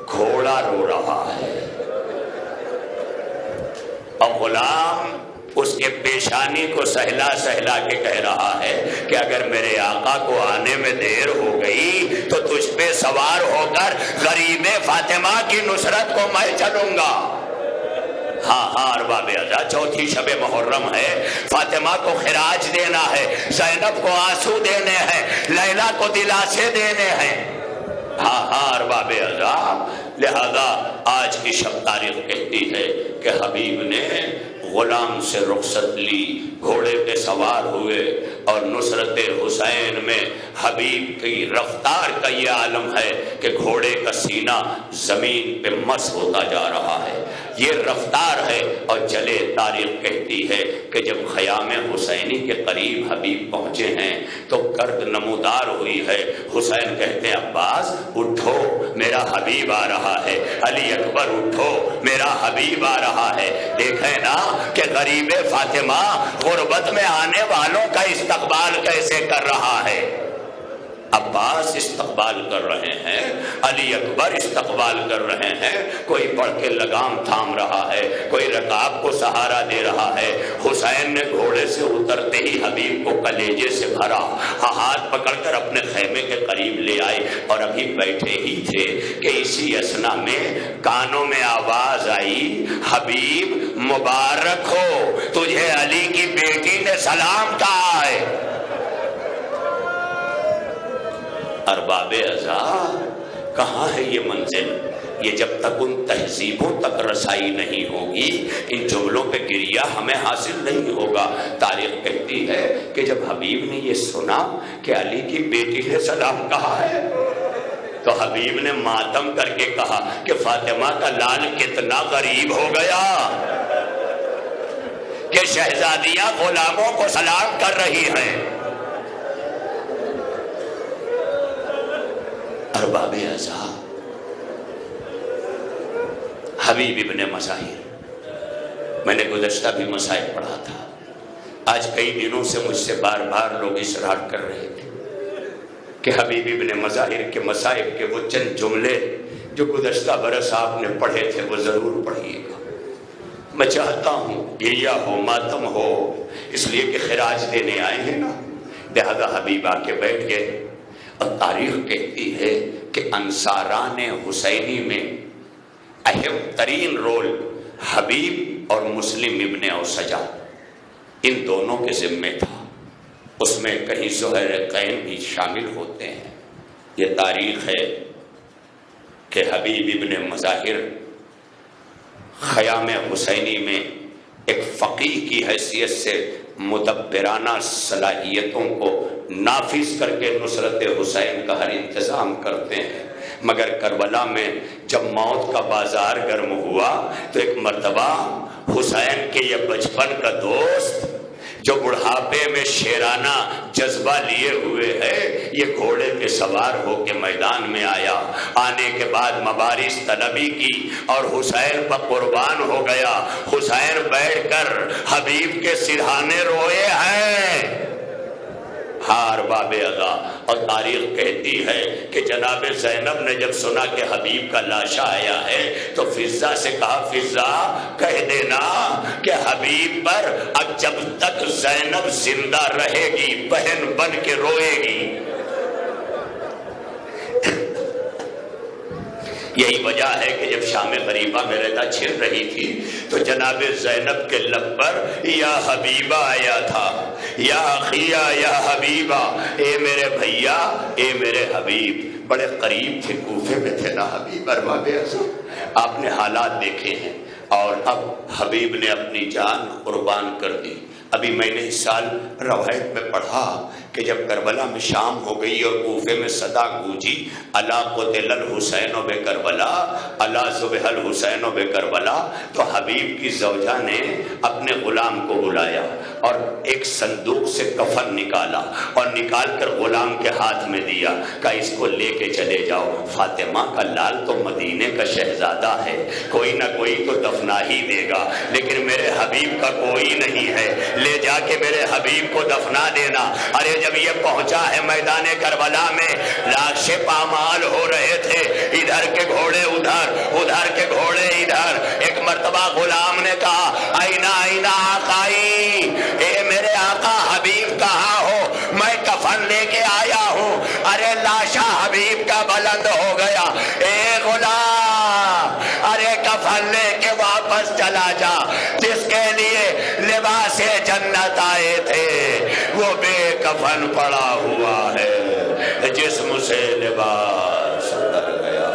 Speaker 1: گھوڑا رو رہا ہے اور غلام اس کے پیشانی کو سہلا سہلا کے کہہ رہا ہے کہ اگر میرے آقا کو آنے میں دیر ہو گئی تو تجھ پہ سوار ہو کر غریب فاطمہ کی نصرت کو میں چلوں گا. ہاں ارباب ازا، چوتھی شب محرم ہے، فاطمہ کو خراج دینا ہے، زینب کو آنسو دینے ہیں، لیلا کو دلاسے دینے ہیں. ہاں ارباب ازا، لہذا آج کی شب تاریخ کہتی ہے کہ حبیب نے غلام سے رخصت لی، گھوڑے پہ سوار ہوئے اور نصرت حسین میں حبیب کی رفتار کا یہ عالم ہے کہ گھوڑے کا سینہ زمین پہ مس ہوتا جا رہا ہے. یہ رفتار ہے. اور چلے تاریخ کہتی ہے کہ جب خیام حسینی کے قریب حبیب پہنچے ہیں تو گرد نمودار ہوئی ہے. حسین کہتے ہیں عباس اٹھو میرا حبیب آ رہا ہے، علی اکبر اٹھو میرا حبیب آ رہا ہے. دیکھیں نا کہ غریب فاطمہ غربت میں آنے والوں کا استقبال کیسے کر رہا ہے. عباس استقبال کر رہے ہیں، علی اکبر استقبال کر رہے ہیں، کوئی بڑھ کے لگام تھام رہا ہے، کوئی رکاب کو سہارا دے رہا ہے. حسین نے گھوڑے سے اترتے ہی حبیب کو کلیجے سے بھرا، ہاتھ پکڑ کر اپنے خیمے کے قریب لے آئے اور ابھی بیٹھے ہی تھے کہ اسی اسنا میں کانوں میں آواز آئی، حبیب مبارک ہو، تجھے علی کی بیٹی نے سلام کہا ہے. ارباب ازا، کہاں ہے یہ منزل؟ یہ جب تک ان تہذیبوں تک رسائی نہیں ہوگی، ان جملوں پہ گریہ ہمیں حاصل نہیں ہوگا. تاریخ کہتی ہے کہ جب حبیب نے یہ سنا کہ علی کی بیٹی نے سلام کہا ہے تو حبیب نے ماتم کر کے کہا کہ فاطمہ کا لال کتنا غریب ہو گیا کہ شہزادیاں غلاموں کو سلام کر رہی ہیں. ارباب ازا، حبیب ابن مظاہر، میں نے گزشتہ بھی مسائل پڑھا تھا. آج کئی دنوں سے مجھ سے بار بار لوگ اصرار کر رہے تھے کہ حبیب ابن مظاہر کے مصائب کے وہ چند جملے جو گزشتہ برس آپ نے پڑھے تھے وہ ضرور پڑھیے گا۔ میں چاہتا ہوں گریا ہو ماتم ہو، اس لیے کہ خراج دینے آئے ہیں نا، لہذا حبیب آ کے بیٹھ گئے۔ اور تاریخ کہتی ہے کہ انصاران حسینی میں اہم ترین رول حبیب اور مسلم ابن اوسجہ ان دونوں کے ذمے تھا، اس میں کہیں زہیرقین بھی شامل ہوتے ہیں۔ یہ تاریخ ہے کہ حبیب ابن مظاہر خیام حسینی میں ایک فقیہ کی حیثیت سے مدبرانہ صلاحیتوں کو نافذ کر کے نصرت حسین کا ہر انتظام کرتے ہیں، مگر کربلا میں جب موت کا بازار گرم ہوا تو ایک مرتبہ حسین کے یہ بچپن کا دوست جو بڑھاپے میں شیرانہ جذبہ لیے ہوئے ہے، یہ گھوڑے کے سوار ہو کے میدان میں آیا، آنے کے بعد مبارز طلبی کی اور حسین پر قربان ہو گیا۔ حسین بیٹھ کر حبیب کے سرہانے روئے ہیں، ہار باب ادا۔ اور تاریخ کہتی ہے کہ جناب زینب نے جب سنا کہ حبیب کا لاشا آیا ہے تو فضہ سے کہا، فضہ کہہ دینا کہ حبیب پر اب جب تک زینب زندہ رہے گی بہن بن کے روئے گی۔ یہی وجہ ہے کہ جب شام غریبہ میں رضا چھن رہی تھی تو جناب زینب کے لب پر یا حبیبہ آیا تھا، یا اخیا یا حبیبہ، اے میرے بھیا اے میرے حبیب۔ بڑے قریب تھے، کوفے میں تھے نا حبیب ارباب اعظم، آپ نے حالات دیکھے ہیں۔ اور اب حبیب نے اپنی جان قربان کر دی۔ ابھی میں نے اس سال روایت میں پڑھا کہ جب کربلا میں شام ہو گئی اور کوفے میں صدا گونجی، الا قتل الحسین بے کربلا، الا ذبح الحسین بے کربلا، تو حبیب کی زوجہ نے اپنے غلام کو بلایا اور ایک صندوق سے کفن نکالا اور نکال کر غلام کے ہاتھ میں دیا، کہا اس کو لے کے چلے جاؤ، فاطمہ کا لال تو مدینے کا شہزادہ ہے، کوئی نہ کوئی تو دفنا ہی دے گا، لیکن میرے حبیب کا کوئی نہیں ہے، لے جا کے میرے حبیب کو دفنا دینا۔ ارے جب یہ پہنچا ہے میدان کربلا میں، لاشیں پامال ہو رہے تھے، ادھر کے گھوڑے ادھر، ادھر کے گھوڑے ادھر۔ ایک مرتبہ غلام نے کہا، آئینہ آئینہ آقائی، اے میرے آقا حبیب کہاں ہو؟ میں کفن لے کے آیا ہوں۔ ارے لاشا حبیب کا بلند ہو گیا۔ اے غلام، ارے کفن لے کے واپس چلا جا، جس کے لیے لباس جنت آئے تھے وہ بے کفن پڑا ہوا ہے، جسم سے لباس اتر گیا۔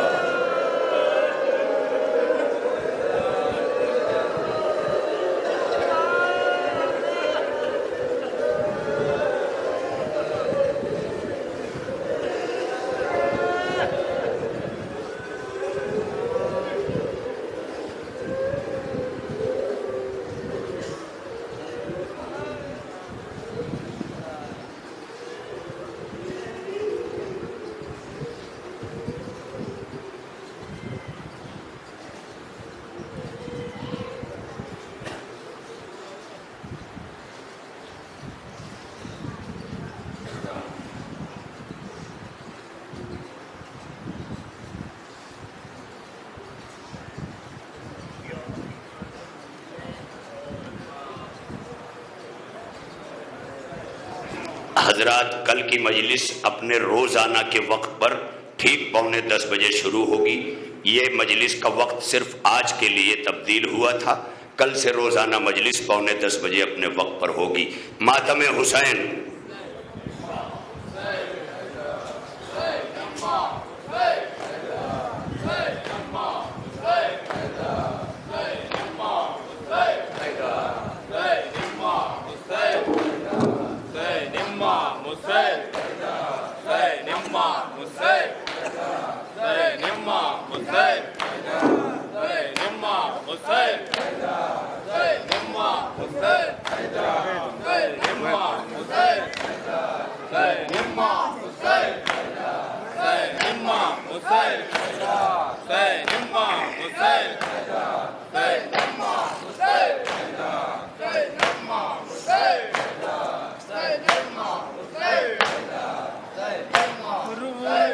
Speaker 1: حضرات کل کی مجلس اپنے روزانہ کے وقت پر ٹھیک 9:45 بجے شروع ہوگی۔ یہ مجلس کا وقت صرف آج کے لیے تبدیل ہوا تھا، کل سے روزانہ مجلس 9:45 بجے اپنے وقت پر ہوگی۔ ماتم حسین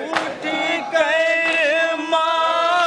Speaker 2: روٹی کر ماں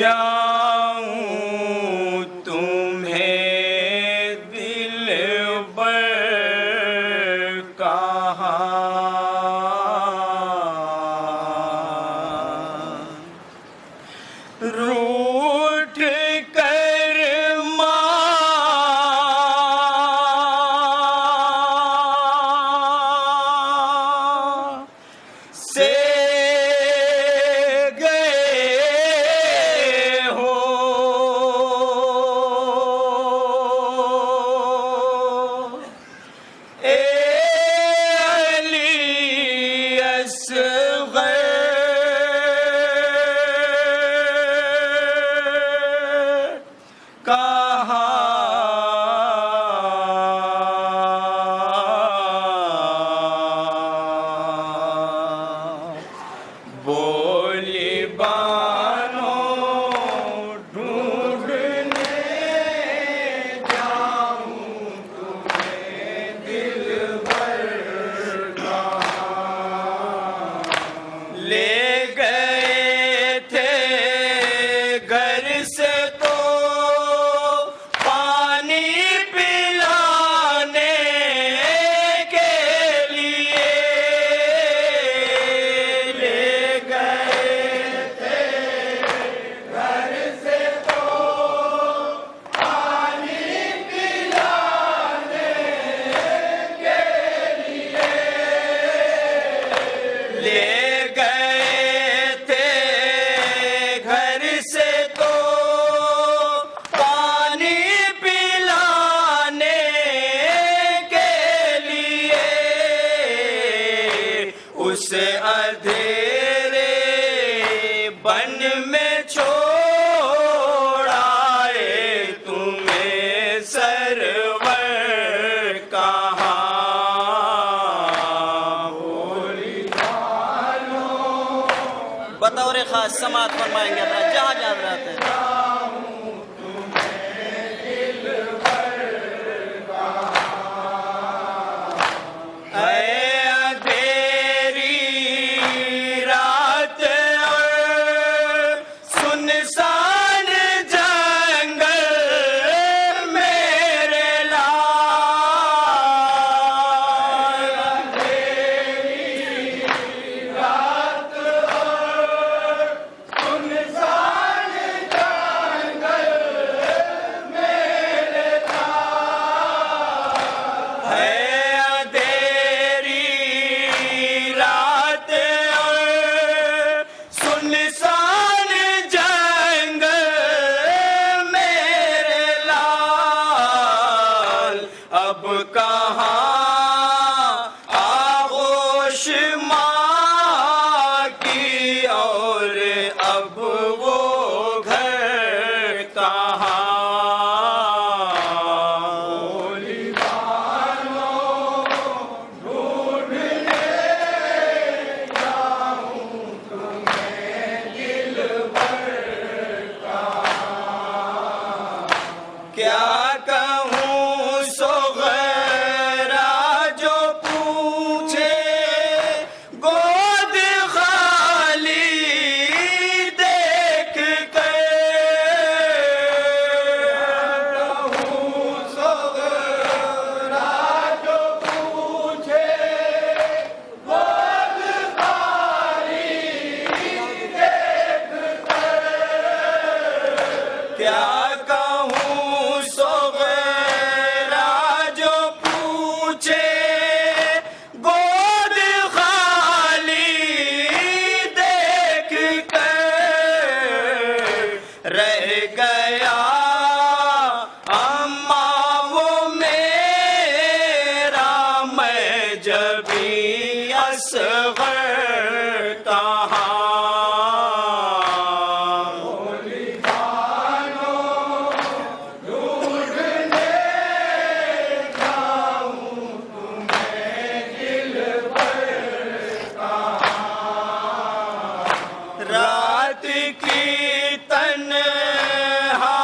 Speaker 2: جاؤں تمہیں دلبر کہاں، روٹھ کر ماں سے بولی بانو ڈھونڈنے جاؤں تمہیں دلبر کہاں، لے گئے تھے گھر سے تو پانی پلانے کے لیے، اس اندھیرے بن میں چھوڑ آئے تمہیں سرور کہاں، بولی بانو۔ بطور خاص سماعت فرمائیں گے حضرات جہاں جہاں رہتے ہیں۔ اب کہاں آغوش ماں کی اور اب وہ گھر کہاں، بولی بانو ڈھونڈنے جاؤں تمہیں دلبر کہاں، کیا کہوں صغیرہ جو پوچھے گود خالی دیکھ کر، رہ گیا اماں وہ میرا میں جبھی اصغر کہاں، رات کی تنہائی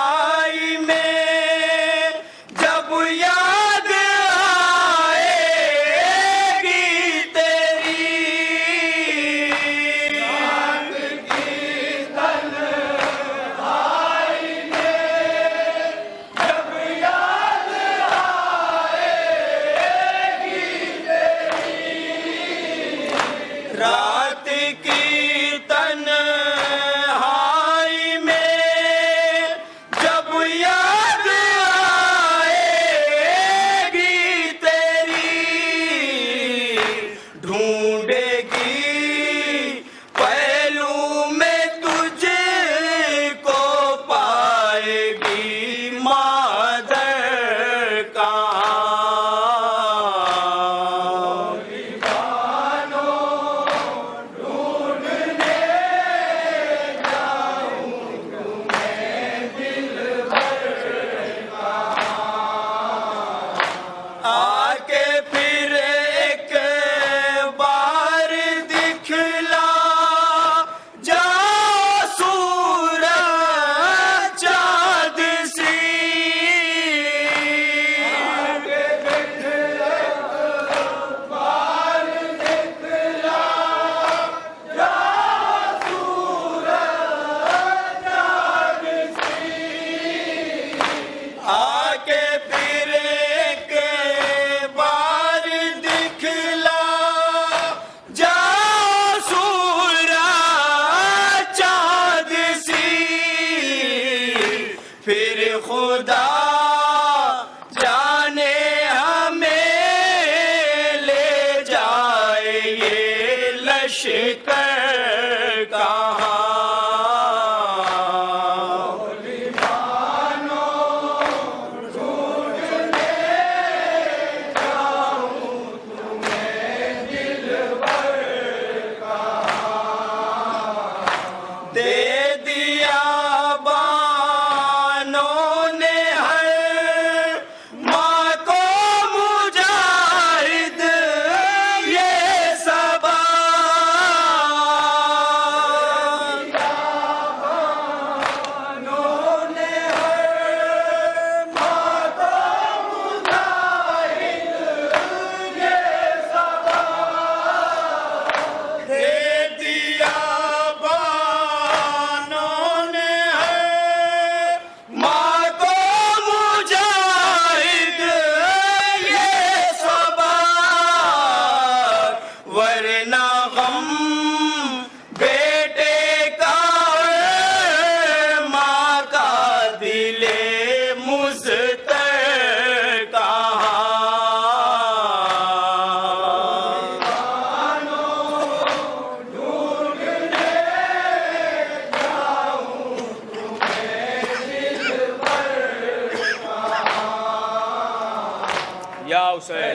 Speaker 2: خدا جانے ہمیں لے جائے یہ لشکر کہاں.
Speaker 3: یا حسین.